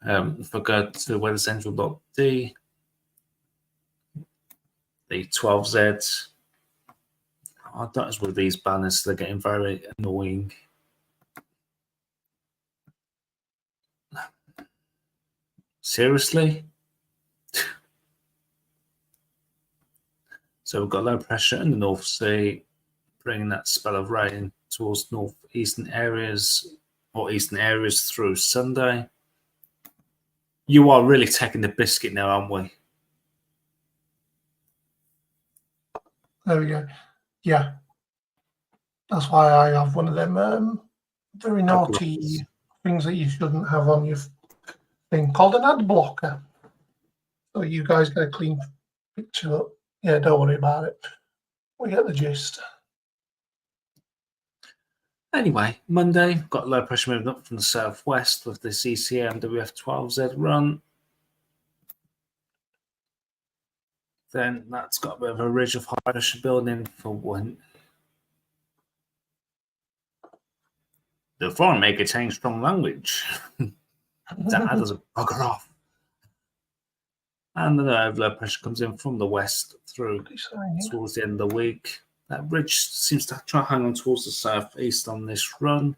If I go to weathercentral.d, the 12Z, that is with these banners, they're getting very annoying. Seriously? So we've got low pressure in the North Sea, bringing that spell of rain towards northeastern areas or eastern areas through Sunday. You are really taking the biscuit now, aren't we? There we go. Yeah. That's why I have one of them very naughty things that you shouldn't have on your thing called an ad blocker. So you guys get a clean picture up. Yeah, don't worry about it. We get the gist. Anyway, Monday, got low pressure moving up from the southwest with the CCM WF12Z run. Then that's got a bit of a ridge of high pressure building for one. The foreign maker changed strong language. That doesn't bugger off. And the low pressure comes in from the west through towards the end of the week. That ridge seems to try to hang on towards the southeast on this run,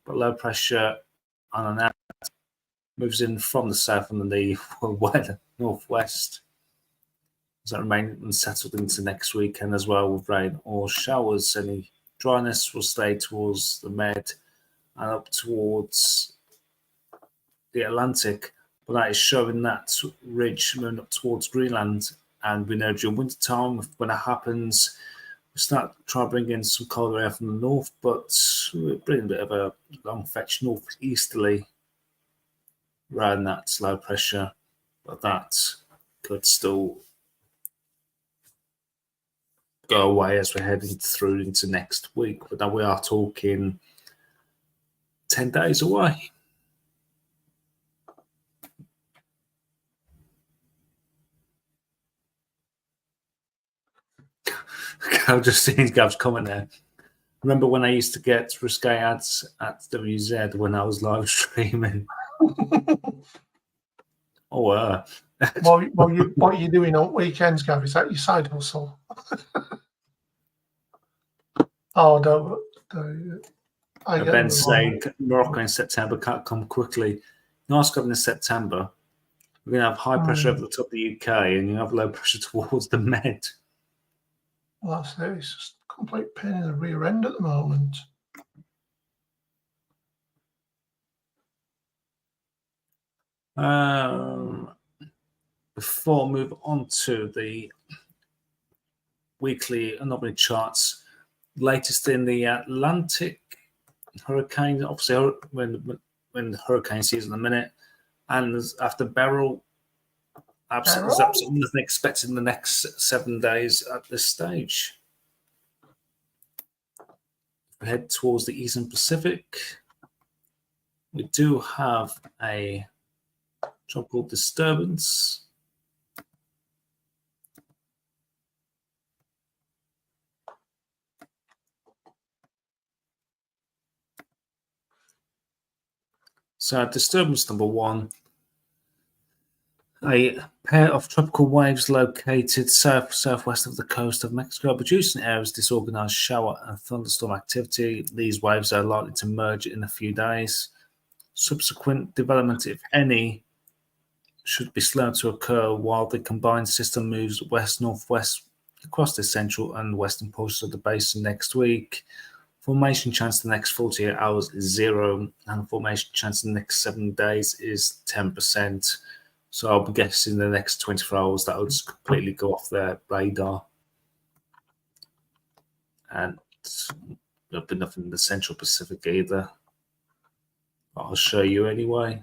but low pressure on an out moves in from the south and the northwest. Does that remain unsettled into next weekend as well with rain or showers? Any dryness will stay towards the Med and up towards the Atlantic, but that is showing that ridge moving up towards Greenland. And we know during winter time, when that happens, we start trying to bring in some colder air from the north, but we're bringing a bit of a long fetch northeasterly around that low pressure, but that could still go away as we're heading through into next week. But now we are talking 10 days away. I've just seen Gav's comment there. Remember when I used to get risque ads at WZ when I was live streaming? What are you doing on weekends, Gav? Is that your side hustle? Oh, don't. Ben saying Morocco in September can't come quickly. Nice coming in September. We're going to have high pressure over the top of the UK and you have low pressure towards the Med. Well, that's it. It's just a complete pain in the rear end at the moment. Before I move on to the weekly anomaly charts, latest in the Atlantic hurricane, obviously when the hurricane season in a minute, and after Beryl, there's absolutely nothing expected in the next 7 days at this stage. If we head towards the Eastern Pacific, we do have a tropical disturbance. So disturbance number one, a pair of tropical waves located southwest of the coast of Mexico, producing areas disorganized shower and thunderstorm activity. These waves are likely to merge in a few days. Subsequent development, if any, should be slow to occur while the combined system moves west-northwest across the central and western portions of the basin next week. Formation chance the next 48 hours is 0, and formation chance the next 7 days is 10%. So I'll be guessing the next 24 hours that will just completely go off their radar. And there'll be nothing in the Central Pacific either. I'll show you anyway.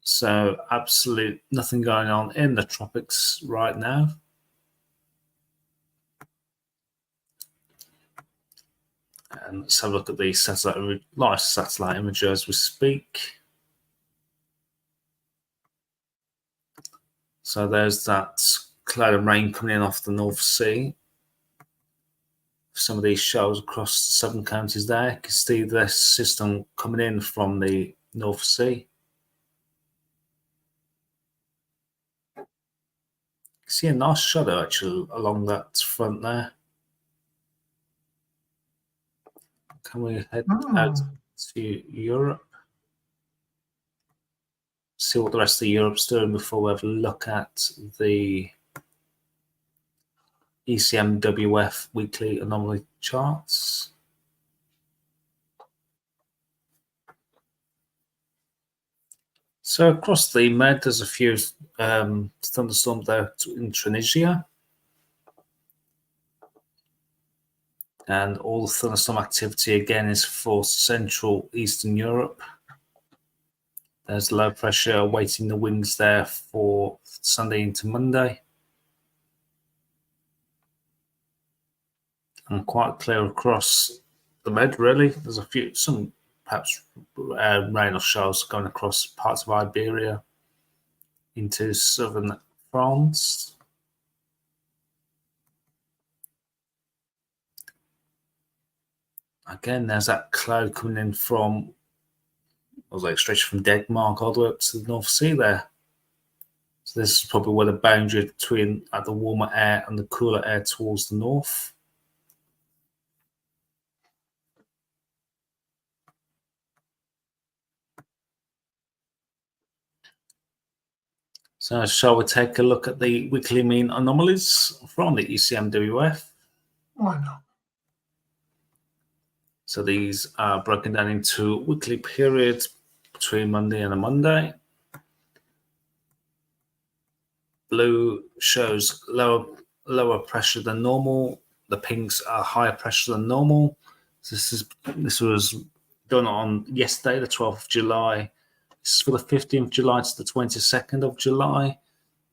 So absolute nothing going on in the tropics right now. And let's have a look at the live satellite imagery as we speak. So there's that cloud and rain coming in off the North Sea. Some of these shows across the southern counties there. You can see this system coming in from the North Sea. You can see a nice shadow actually along that front there. Can we head out to Europe? See what the rest of Europe's doing before we have a look at the ECMWF weekly anomaly charts. So across the Med, there's a few thunderstorms there in Tunisia. And all the thunderstorm activity again is for Central Eastern Europe. There's low pressure awaiting the winds there for Sunday into Monday. And quite clear across the Med, really. There's some perhaps rain or showers going across parts of Iberia into southern France. Again, there's that cloud coming in from, stretched from Denmark all the way up to the North Sea there. So this is probably where the boundary between the warmer air and the cooler air towards the north. So shall we take a look at the weekly mean anomalies from the ECMWF? Why not? So these are broken down into weekly periods between Monday and a Monday. Blue shows lower pressure than normal. The pinks are higher pressure than normal. So this was done on yesterday, the 12th of July. This is for the 15th of July to the 22nd of July.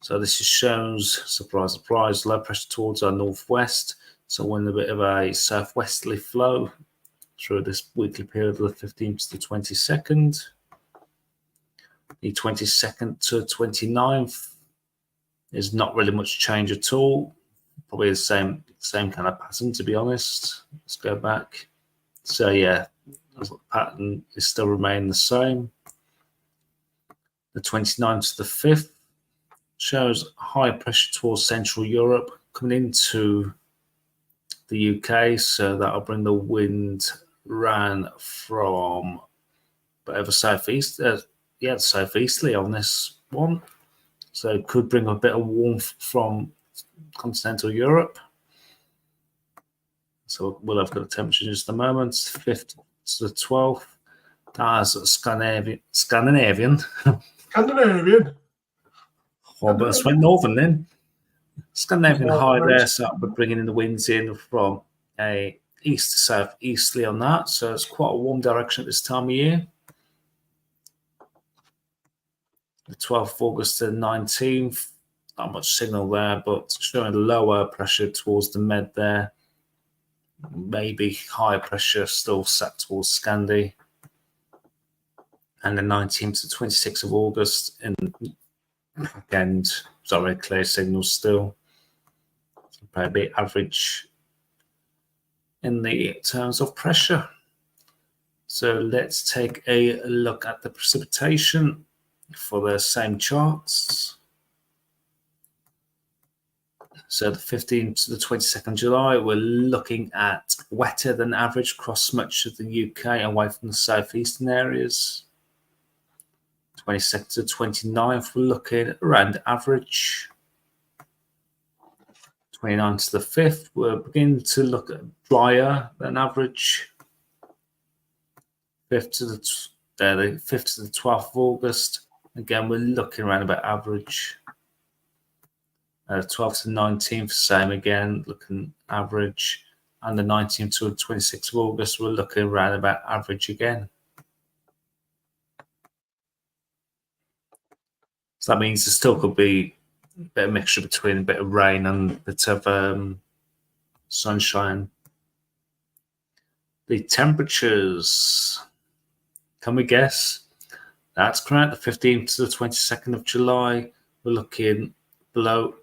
So this shows, surprise, surprise, low pressure towards our northwest. So we're in a bit of a southwesterly flow through this weekly period of the 15th to the 22nd. The 22nd to 29th is not really much change at all. Probably the same kind of pattern, to be honest. Let's go back. So yeah, the pattern is still remaining the same. The 29th to the 5th shows high pressure towards Central Europe coming into the UK. So that'll bring the wind ran from whatever southeast, southeasterly on this one. So it could bring a bit of warmth from continental Europe. So we'll have got a temperature in just a moment. 5th to the 12th. That's Scandinavian. Well, but it's went northern then. Scandinavian high there, so we're bringing in the winds in from a east to south easterly on that. So it's quite a warm direction at this time of year. The 12th of August to the 19th, not much signal there, but showing lower pressure towards the Med there. Maybe higher pressure still set towards Scandi. And the 19th to 26th of August, again, very clear signals still. Probably a bit average in the terms of pressure. So let's take a look at the precipitation for the same charts. So the 15th to the 22nd July, we're looking at wetter than average across much of the UK away from the southeastern areas. 22nd to 29th, we're looking around average. 29th to the 5th, we're beginning to look at drier than average. 5th to the 5th to the 12th of August, again, we're looking around about average. 12th to 19th, same again, looking average. And the 19th to the 26th of August, we're looking around about average again. So that means there still could be a bit of mixture between a bit of rain and a bit of sunshine. The temperatures, can we guess? That's correct. The 15th to the 22nd of July, we're looking below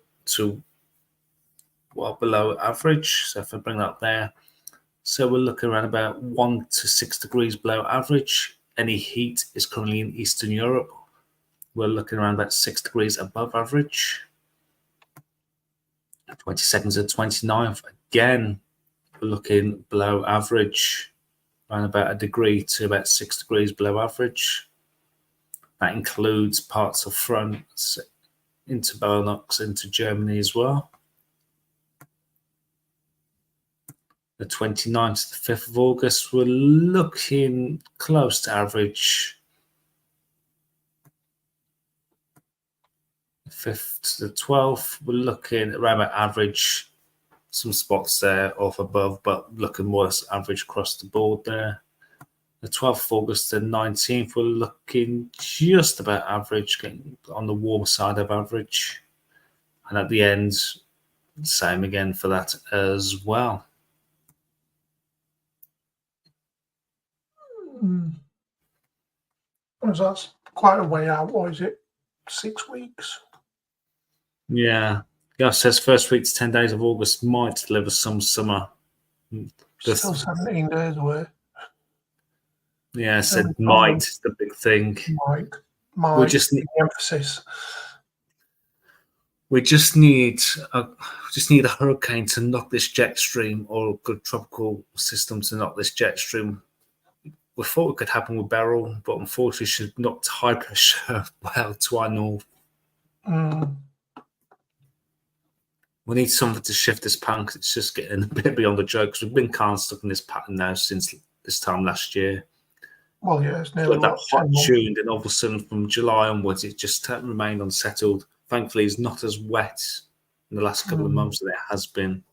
average. So if I bring that there, so we're looking around about 1 to 6 degrees below average. Any heat is currently in Eastern Europe. We're looking around about 6 degrees above average. 22nd to 29th, again, we're looking below average, around about a degree to about 6 degrees below average. That includes parts of France into Benelux, into Germany as well. The 29th to the 5th of August, we're looking close to average. 5th to the 12th, we're looking around about average. Some spots there off above, but looking more or less average across the board there. The 12th of August to the 19th, we're looking just about average, getting on the warm side of average. And at the end, same again for that as well. That's quite a way out. What is it? 6 weeks? Yeah. Gus says first week to 10 days of August might deliver some summer. Still 17 days away. Yeah, I said might is the big thing. Might. We just need emphasis. We just need a hurricane to knock this jet stream, or a good tropical system to knock this jet stream. We thought it could happen with Beryl, but unfortunately, she knocked high pressure well to our north. We need something to shift this pattern because it's just getting a bit beyond the joke. Because we've been kind of stuck in this pattern now since this time last year. Well, yeah, it's nearly that hot tuned, and all of a sudden from July onwards, it just remained unsettled. Thankfully, it's not as wet in the last couple of months as it has been.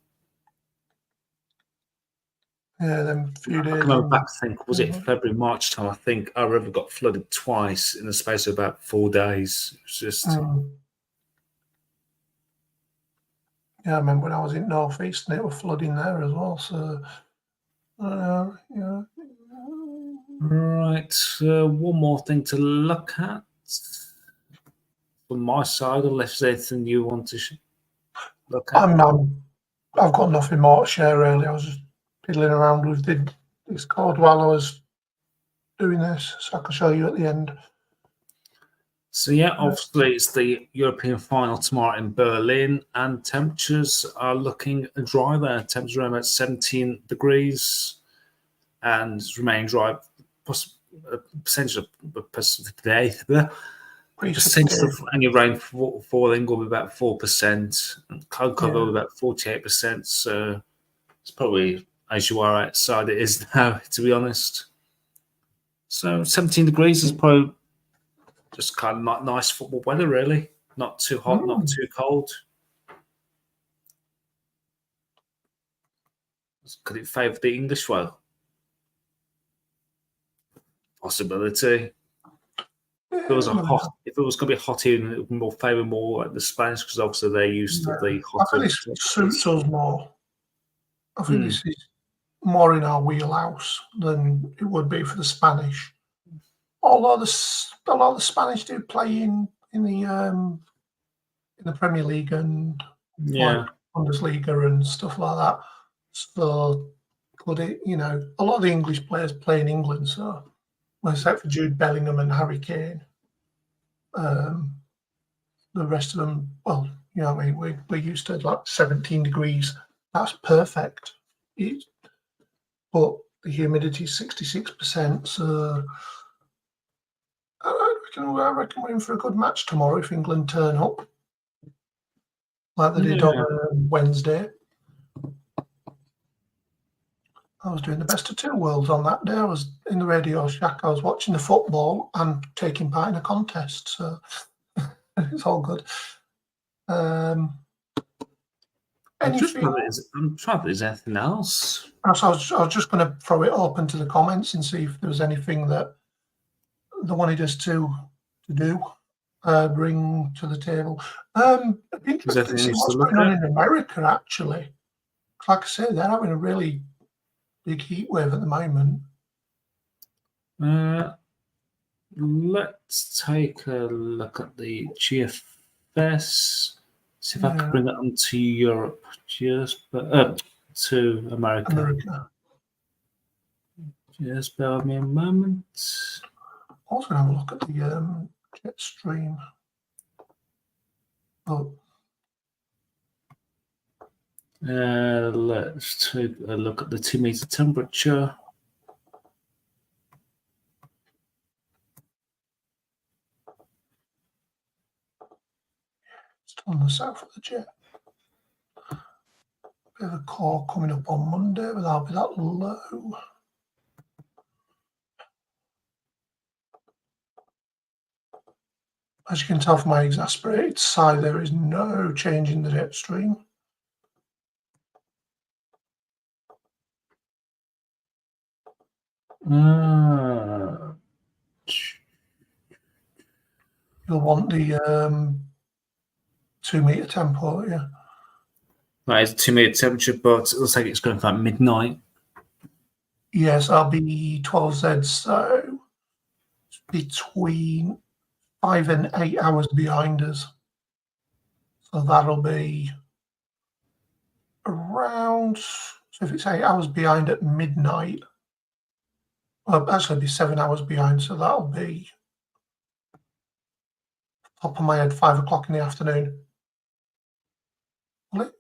Yeah, then a few days. I can remember back, I think, was it February, March time? I think our river got flooded twice in the space of about 4 days. It was just. Yeah, I remember when I was in North East and it was flooding there as well. So, yeah. Right, one more thing to look at from my side, unless there's anything you want to look at. I've got nothing more to share really. I was just fiddling around with this code while I was doing this, so I can show you at the end. So yeah, obviously it's the European final tomorrow in Berlin, and temperatures are looking dry there. Temperatures around about 17 degrees, and remain dry. Percentage of annual rain falling will be about 4%, and cloud cover will be about 48%. So it's probably, as you are outside, it is now, to be honest. So 17 degrees is probably just kind of nice football weather, really. Not too hot, not too cold. Could it favour the English well? Possibility. If it was going to be hot here, it would more favour more like the Spanish, because obviously they're used to the hotter. I think this suits us more. I think this is more in our wheelhouse than it would be for the Spanish. Although a lot of the Spanish do play in the Premier League and like Bundesliga and stuff like that. So, could it? A lot of the English players play in England. So, except for Jude Bellingham and Harry Kane, the rest of them, well, I mean, we're used to like 17 degrees. That's perfect. But the humidity is 66%. So. I reckon we're in for a good match tomorrow if England turn up like they did on Wednesday. I was doing the best of two worlds on that day. I was in the Radio Shack. I was watching the football and taking part in a contest. So it's all good. I'm trying to think if there's anything else. So I was just going to throw it open to the comments and see if there was anything that they wanted us to do. bring to the table. I'd be interested to see what's going on in America, actually. Like I say, they're having a really big heat wave at the moment. Let's take a look at the GFS. See if I can bring it onto Europe, to America. Just bear with me a moment. Also, have a look at the jet stream. Oh. Let's take a look at the 2-meter temperature. Still on the south of the jet. Bit of a core coming up on Monday, but that'll be that low. As you can tell from my exasperated sigh, there is no change in the jet stream. You'll want the 2-meter temp, won't you? That is 2-meter temperature, but it looks like it's going for midnight. Yes, I'll be 12Z, so between 5 and 8 hours behind us. So that'll be around, so if it's 8 hours behind at midnight, well, actually it'll be 7 hours behind, so that'll be, top of my head, 5 o'clock in the afternoon. Will it?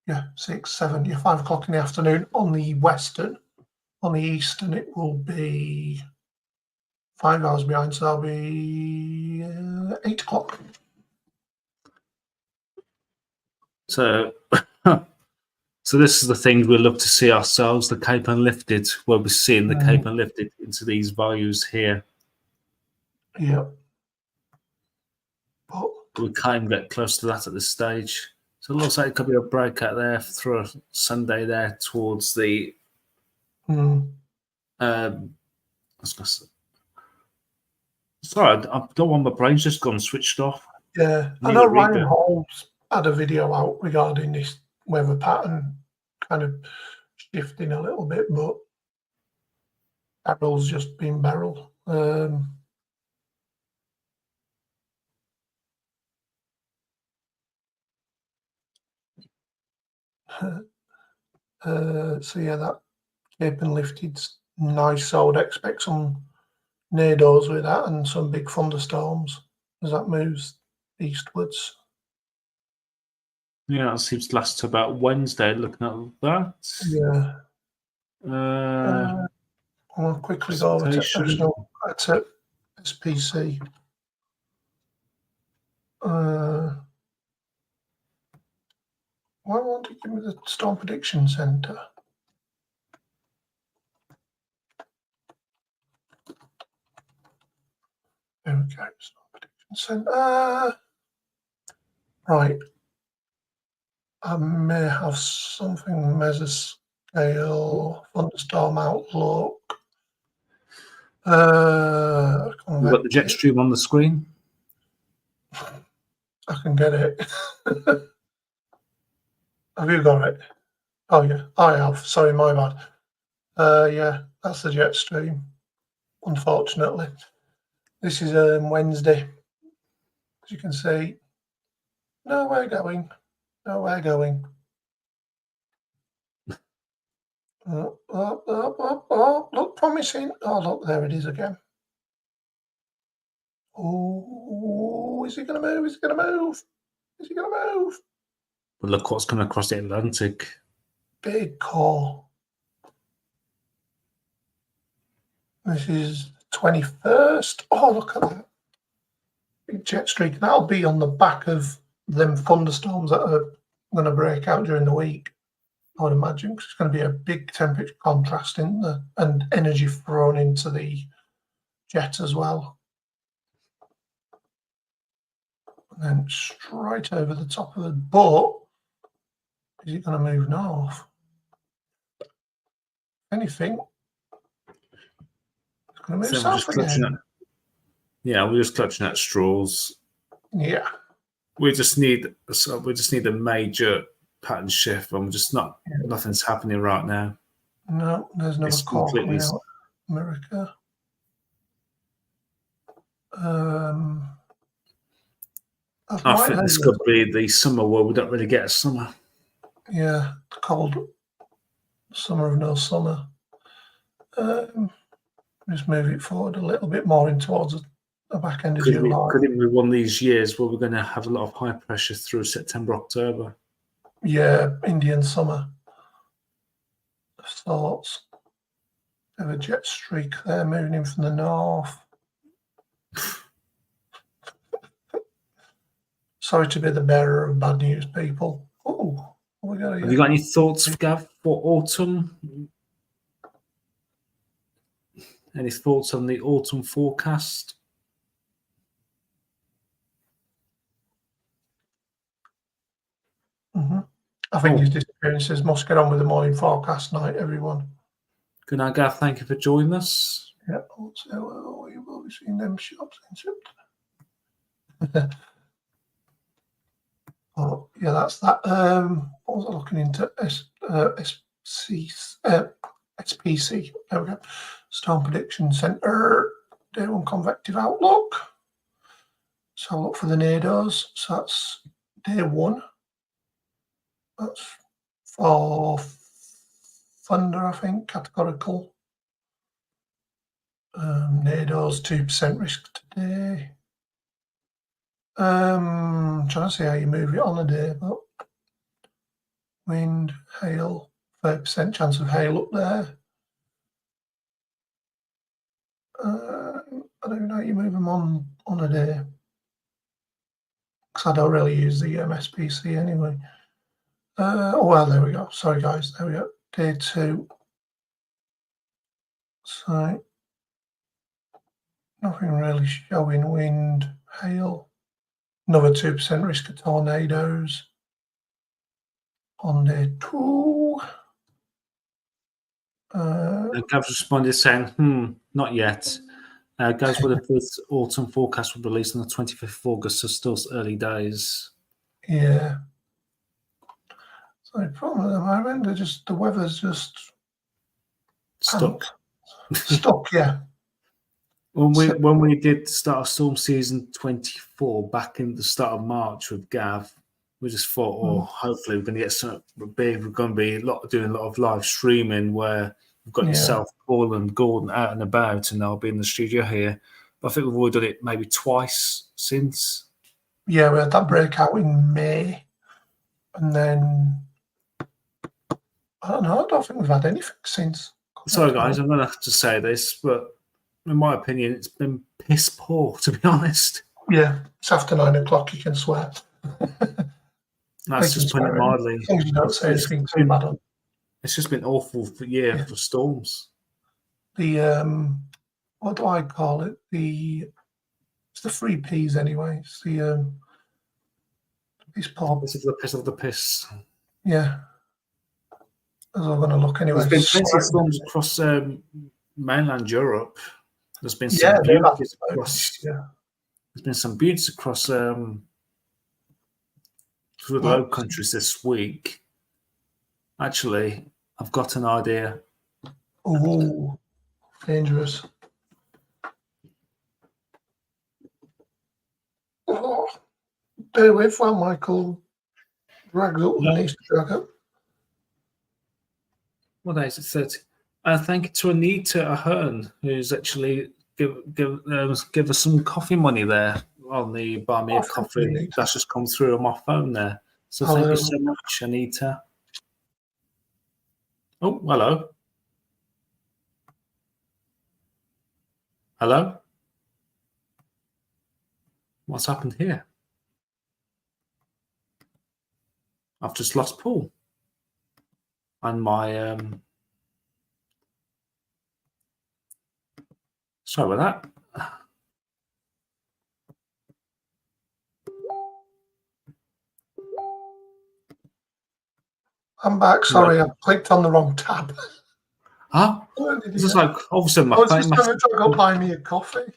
Yeah, 6, 7, yeah, 5 o'clock in the afternoon on the western. On the eastern, it will be 5 hours behind, so that'll be 8 o'clock. So, so this is the things we love to see ourselves, the Cape Unlifted, where we're seeing the Cape Unlifted into these values here. Yeah. But we can't even get close to that at this stage. So it looks like it could be a breakout there through a Sunday there towards the sorry, I don't want my brain's just gone switched off. Yeah, I know Ryan Holmes had a video out regarding this weather pattern kind of shifting a little bit, but Beryl's just been Beryl. So yeah, that Cape Unlifted's nice, so I would expect some nados with that and some big thunderstorms as that moves eastwards. Yeah, that seems to last to about Wednesday, looking at that. Yeah. I'll quickly go over to SPC. Why won't it give me the Storm Prediction Center? There we go, Storm Prediction Center. Right. I may have something mesoscale, thunderstorm outlook. You've got the jet stream on the screen. I can get it. Have you got it? Oh yeah, I have. Sorry, my bad. Yeah, that's the jet stream. Unfortunately, this is Wednesday. As you can see, nowhere going. Nowhere going. Oh, look promising. Oh, look, there it is again. Oh, is he going to move? Is he going to move? Is he going to move? But look what's coming across the Atlantic. Big core. This is 21st. Oh, look at that. Big jet streak. That'll be on the back of them thunderstorms that are going to break out during the week, I would imagine, because it's going to be a big temperature contrast in the and energy thrown into the jet as well. And then straight over the top of it. But is it going to move north? Anything? It's going to move south again. Yeah, we're just clutching at straws. Yeah. We just need a major pattern shift, and we're just not. Nothing's happening right now. No, there's another It's call coming completely. out. America. I think this could be the summer where we don't really get a summer. Yeah, cold summer of no summer. Just move it forward a little bit more in towards the back end of July. Could it be one of these years where we're going to have a lot of high pressure through September, October? Yeah, Indian summer. Thoughts. Have a jet streak there moving in from the north. Sorry to be the bearer of bad news, people. Oh, we got. Have you got any thoughts, Gav, for autumn? Any thoughts on the autumn forecast? I think his disappearances must get on with the morning forecast night, everyone. Good night, Gav. Thank you for joining us. Yeah, also, you will be seeing them shops in September. Oh, yeah, that's that. What was I looking into? SPC. There we go. Storm Prediction Centre. Day one convective outlook. So I'll look for the NADOs. So that's day one. That's for thunder, I think, categorical. NADO's 2% risk today. Trying to see how you move it on a day, but wind, hail, 30% chance of hail up there. I don't even know how you move them on a day, because I don't really use the SPC anyway. Oh, well, there we go. Sorry, guys. There we go. Day two. So, nothing really showing wind, hail. Another 2% risk of tornadoes on day two. Gav's responded saying, not yet. Gav's with the first autumn forecast will be released on the 25th of August, so still early days. Yeah. So the problem at the moment, the weather's just stuck. Stuck, yeah. When we did start storm season 24 back in the start of March with Gav, we just thought, hopefully we're going to get some big. We're going to be doing a lot of live streaming where we've got yourself, Paul, and Gordon out and about, and I'll be in the studio here. But I think we've already done it maybe twice since. Yeah, we had that breakout in May, and then I don't know. I don't think we've had anything since. Sorry, guys, I'm going to have to say this, but in my opinion, it's been piss poor, to be honest. Yeah, it's after 9 o'clock. You can swear. That's just putting it mildly. As long as you don't say anything too bad on. It's just been awful for storms. The what do I call it? It's the 3 Ps anyway. It's the piss poor. This is the piss of the piss. Yeah. As I'm going to look anyway. There's been plenty of storms across mainland Europe. There's been some beauties across. Yeah. There's been some beauties across through the Low Countries this week. Actually, I've got an idea. Oh, dangerous. Oh, bear with while Michael drags up the needs to drag up. What day is it? 30. Thank you to Anita Ahern, who's actually give us some coffee money there on the Buy Me a Coffee. That's just come through on my phone there. So thank you so much, Anita. Oh, hello. Hello? What's happened here? I've just lost Paul. And my sorry about that. I'm back. Sorry, I clicked on the wrong tab. Huh? This is like all of a sudden my I was just going to go buy me a coffee.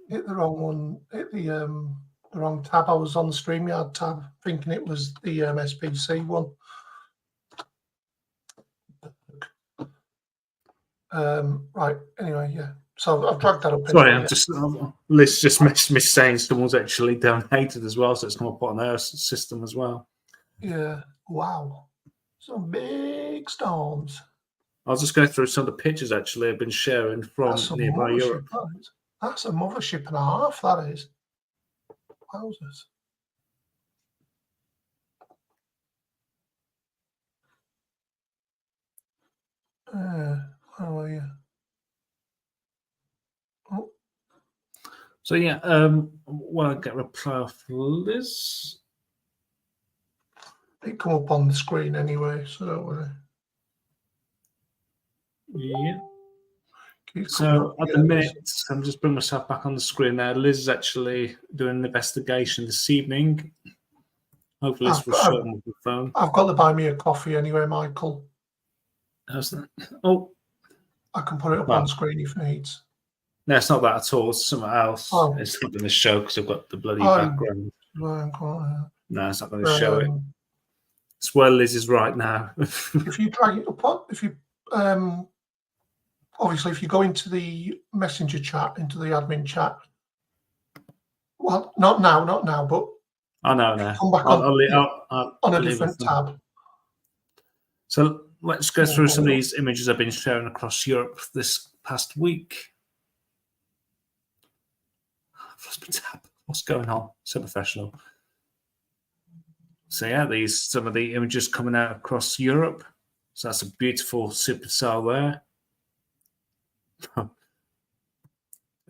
hit the wrong one. Hit the wrong tab. I was on the StreamYard tab, thinking it was the SPC one. Right. Anyway, yeah. So I've dragged that up. Sorry, anyway, I'm just Liz just messaged me saying someone's actually donated as well, so it's come up on our system as well. Yeah. Wow. Some big stones. I'll just go through some of the pictures actually I've been sharing from nearby Europe. That's a mothership and a half, that is. Wowzers. How are you? Oh. So yeah, when I get a reply off Liz. It come up on the screen anyway, so don't worry. Yeah. So at the minute, I'm just bringing myself back on the screen now. Liz is actually doing an investigation this evening. Hopefully this will show on the phone. I've got to buy me a coffee anyway, Michael. How's that? Oh. I can put it up on screen if needs. No, it's not that at all. It's something else. Oh. It's not going to show because I've got the bloody background. No, it's not going to show it. It's where Liz is right now. If you drag it up, obviously, if you go into the messenger chat, into the admin chat, well, not now, but I know now. Come back on a different tab. So let's go through some of these images I've been sharing across Europe this past week. What's going on? So professional. So yeah, some of the images coming out across Europe. So that's a beautiful supercell there.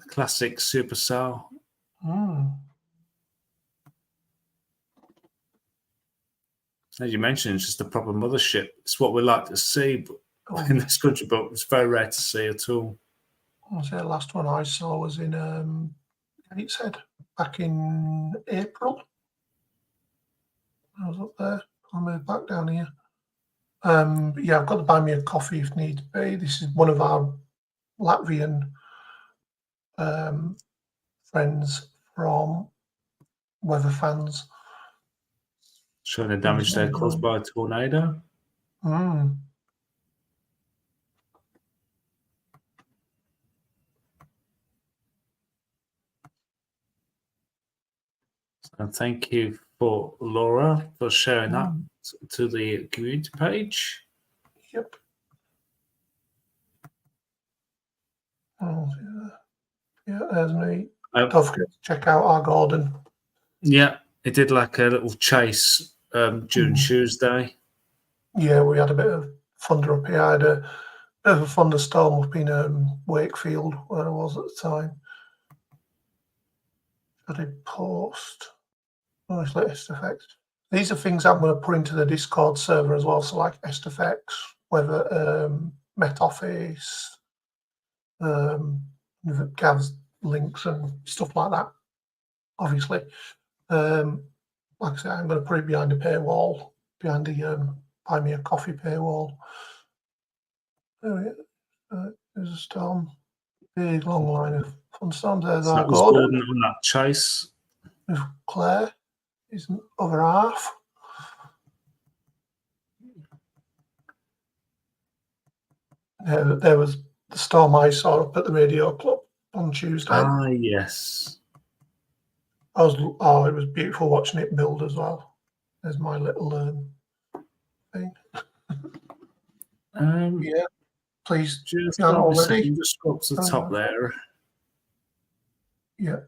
Classic supercell. As you mentioned, it's just a proper mothership. It's what we like to see in this country, but it's very rare to see at all. The last one I saw was in Gateshead back in April. I was up there. I moved back down here. But yeah, I've got to buy me a coffee if need be. This is one of our Latvian friends from Weather Fans. Showing the damage there caused by a tornado. And thank you for Laura for sharing that to the community page. Yep. Yeah, there's me. Don't forget to check out our garden. Yeah, it did like a little chase during Tuesday. Yeah, we had a bit of thunder up here. I had a bit of a thunderstorm up in Wakefield where I was at the time. I did post nice latest effects. These are things I'm going to put into the Discord server as well. So like SFX, Weather, Met Office, Gav's links and stuff like that. Obviously, like I said, I'm going to put it behind a paywall, behind the buy me a coffee paywall. There's a storm, big long line of fun storms. There's our Gordon on that chase. With Claire, his other half. There was the storm I saw up at the radio club on Tuesday. Ah, yes. It was beautiful watching it build as well. There's my little thing. Yeah, please. Just already. Just go up to the top there. Yeah.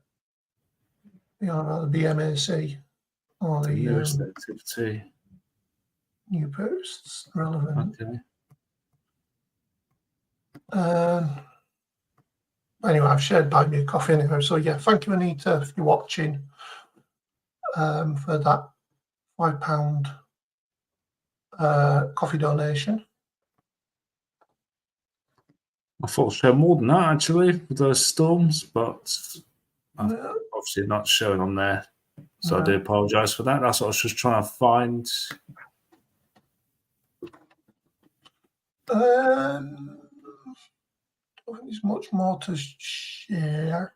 The BMAC or the newest activity. New posts relevant. Okay. Anyway, I've shared buy me a coffee anyway. So yeah, thank you, Anita, if you're watching, for that £5 coffee donation. I thought I'd show more than that actually with those storms, but obviously not showing on there. So I do apologise for that. That's what I was just trying to find. I don't think there's much more to share.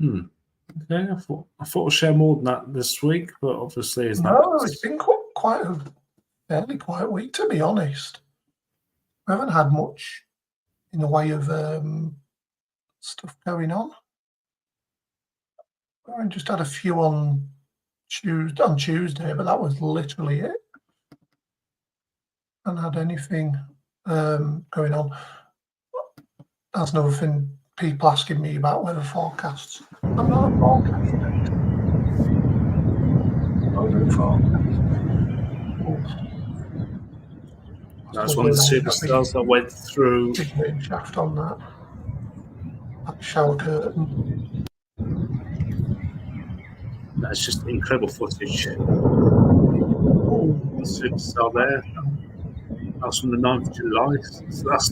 Okay, I thought I'd share more than that this week, but obviously it's not. No, it's been quite a fairly quiet week, to be honest. We haven't had much in the way of stuff going on. I just had a few on Tuesday, but that was literally it. I haven't had anything going on. That's another thing. People asking me about weather forecasts. I'm not a forecaster. I'll do forecasts. That's one of the superstars that went through. Big rain shaft on that shower curtain. That's just incredible footage. The superstar there. That's from the 9th of July. So that's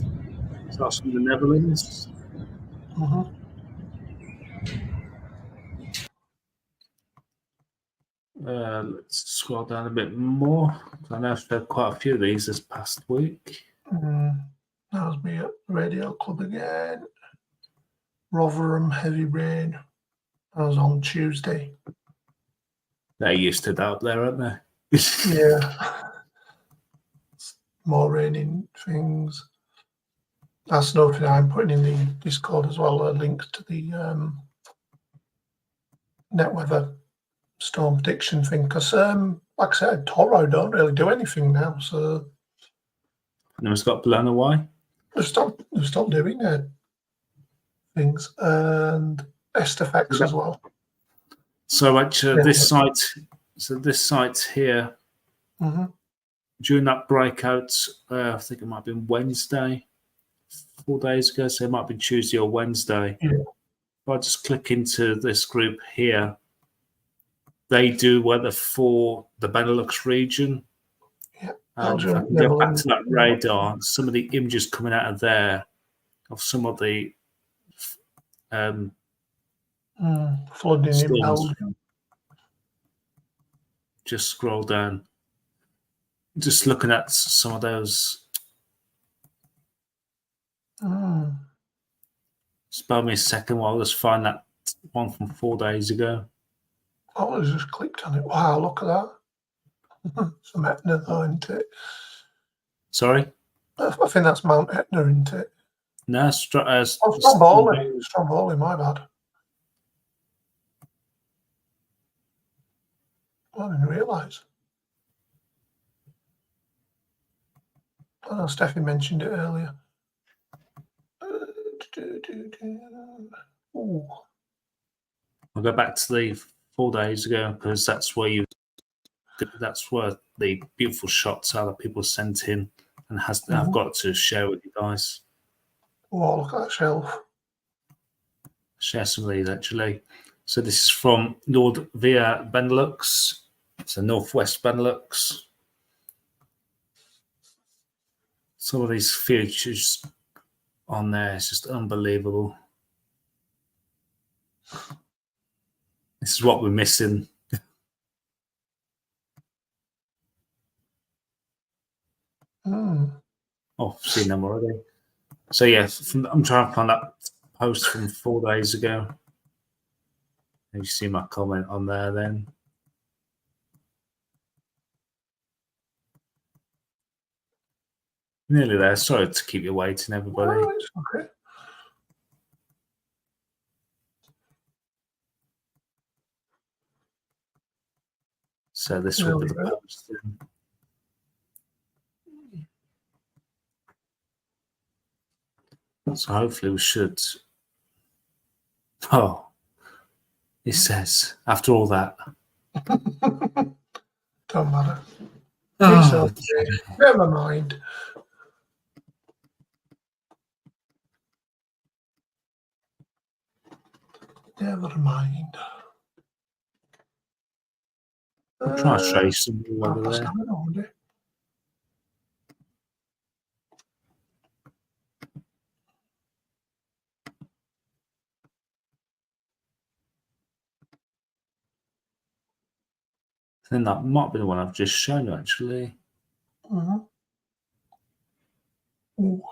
from the Netherlands. Let's scroll down a bit more. I know I've had quite a few of these this past week. That was me at Radio Club again. Rotherham, heavy rain. That was on Tuesday. They're used to that up there, aren't they? Yeah. More raining things. That's another thing I'm putting in the Discord as well, links to the net weather storm prediction thing. Because, like I said, Toro don't really do anything now. So And it's got blown away. They've stopped doing things. And SFX as well. So actually, this site here, during that breakout, I think it might have been Wednesday, 4 days ago, so it might have been Tuesday or Wednesday. Yeah. If I just click into this group here, they do weather for the Benelux region. Yeah. If I can go back to that radar, some of the images coming out of there, of some of the flooding in Belgium. Just scroll down. Just looking at some of those. Spare me a second while I just find that one from 4 days ago. Oh, I just clicked on it. Wow, look at that. Some Etna, though, isn't it? Sorry? I think that's Mount Etna, isn't it? No, Stromboli, my bad. I didn't realise. I know Steffi mentioned it earlier. I'll go back to the 4 days ago because that's where the beautiful shots are that people sent in and I've got to share with you guys. Oh, look at that shelf. Share some of these actually. So this is from Nord via Benelux. So Northwest Benelux. Some of these features on there is just unbelievable. This is what we're missing. Oh, I've seen them already. So yeah, I'm trying to find that post from 4 days ago. You see my comment on there then. Nearly there. Sorry to keep you waiting, everybody. Oh, it's okay. So this will be the post then. So hopefully we should. Oh, it says after all that. Don't matter. Oh, never mind. Never mind. I'm trying to trace some weather there. I think that might be the one I've just shown you, actually. Well,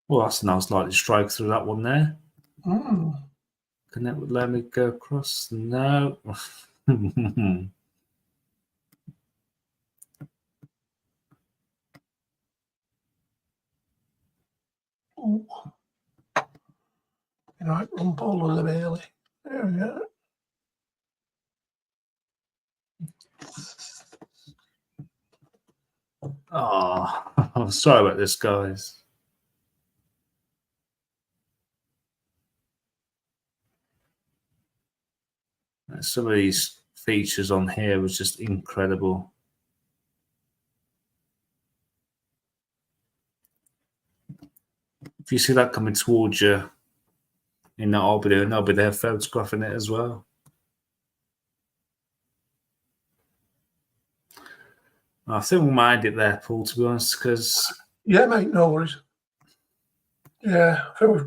that's a nice lightning strike through that one there. Mm. Can that let me go across? No. Ooh. You know, Rumpole of the Bailey. There we go. Oh, I'm sorry about this, guys. Some of these features on here was just incredible. If you see that coming towards you in that orbiter, and I'll be there photographing it as well. I think we'll mind it there, Paul, to be honest, because... Yeah, mate, no worries. Yeah, I think we've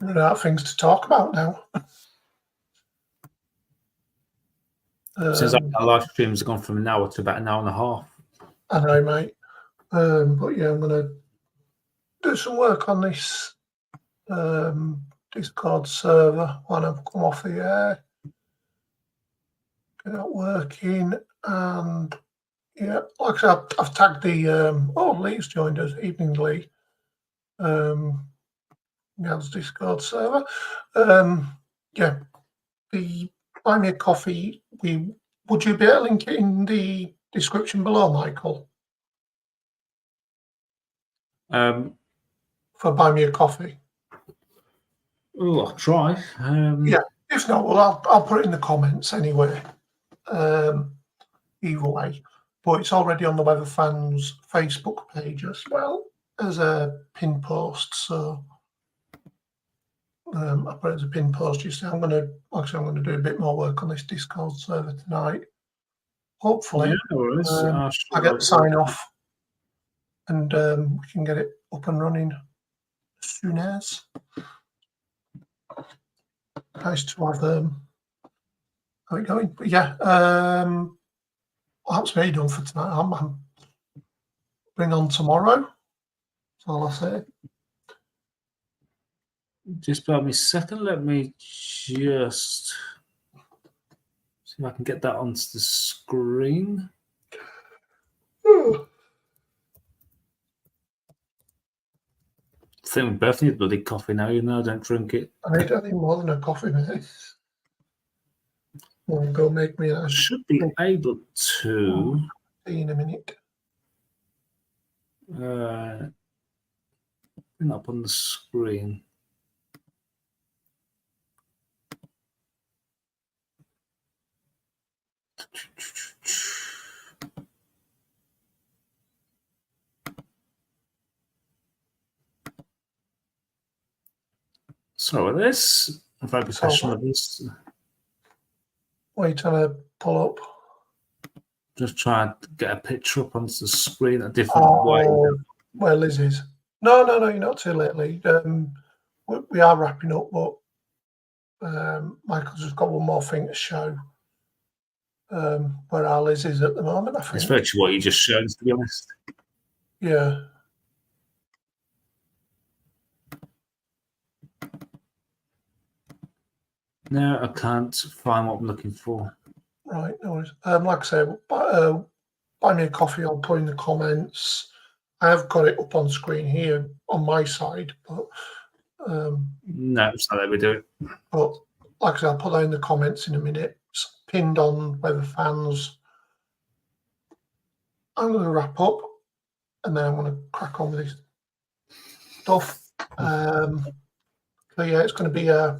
run out of things to talk about now. Since our live streams have gone from an hour to about an hour and a half. I know, mate. But yeah, I'm going to do some work on this Discord server when I've come off the air. Get that working. And yeah, like I said, I've tagged the Lee's joined us, Evening Lee. Gav's Discord server. Yeah, the Buy Me a Coffee, would you be able to link it in the description below, Michael? For Buy Me a Coffee? Oh, I'll try. Yeah, if not, well, I'll put it in the comments anyway. Either way. But it's already on the Weather Fans Facebook page as well as a pin post. So I put it as a pin post. You see, I'm going to do a bit more work on this Discord server tonight. Hopefully, yeah, I get the sign off and we can get it up and running as soon as. Nice to have it going. But yeah, that's me done for tonight. I'm bring on tomorrow. That's all I say. Just bear with me a second. Let me just see if I can get that onto the screen. I think we both need bloody coffee now, even though I don't drink it. I need more than a coffee, mate. I'll go make me a... Should be able to... in a minute. Bring up on the screen. So with this, if I could question of this. What are you trying to pull up? Just try to get a picture up onto the screen a different way. Where Liz is. No, you're not too late, Lee. We are wrapping up, but Michael's just got one more thing to show. Where our Liz is at the moment, I think. It's virtually what you just showed, to be honest. Yeah. No, I can't find what I'm looking for. Right, no worries. Like I say, buy me a coffee. I'll put in the comments. I have got it up on screen here on my side, but no, it's not how we do it. But like I said, I'll put that in the comments in a minute. It's pinned on Weather Fans. I'm going to wrap up, and then I'm going to crack on with this stuff. So yeah, it's going to be a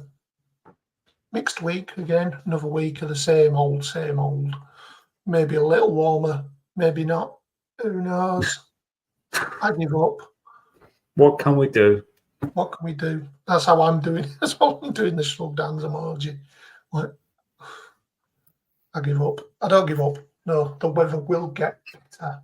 mixed week again. Another week of the same old. Maybe a little warmer, maybe not. Who knows? I give up. What can we do? What can we do? That's how I'm doing. That's how I'm doing the shrug dance emoji. Like, I give up. I don't give up. No, the weather will get better.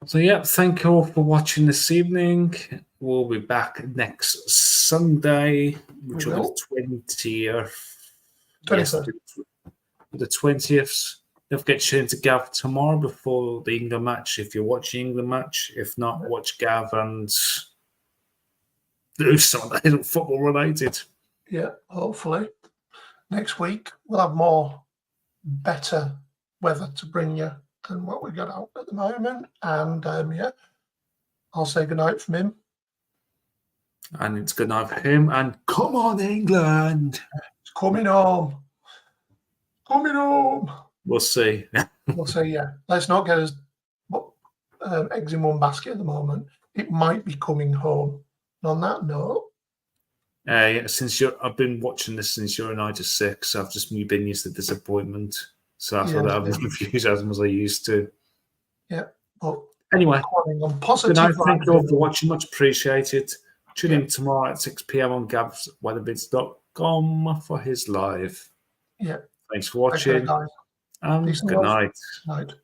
So yeah, thank you all for watching this evening. We'll be back next Sunday, which will be the 20th. 21st. Yes, the 20th. Don't forget to tune into Gav tomorrow before the England match if you're watching the match. If not, watch Gav and do something that isn't football related. Yeah, hopefully. Next week, we'll have better weather to bring you than what we got out at the moment. And yeah, I'll say goodnight from him. And it's good night for him. And come on, England. It's coming home. Coming home. We'll see. We'll say, yeah. Let's not get us eggs in one basket at the moment. It might be coming home. And on that note, I've been watching this since you're United 6, I've just been used to disappointment. So that's why I haven't enthusiasm as I used to. Yeah. But anyway, on positive. Good night. Thank you all for watching. Much appreciated. Tune in tomorrow at 6 p.m. on gavsweatherbids.com for his live. Yeah. Thanks for watching. Guys. Good night. Night.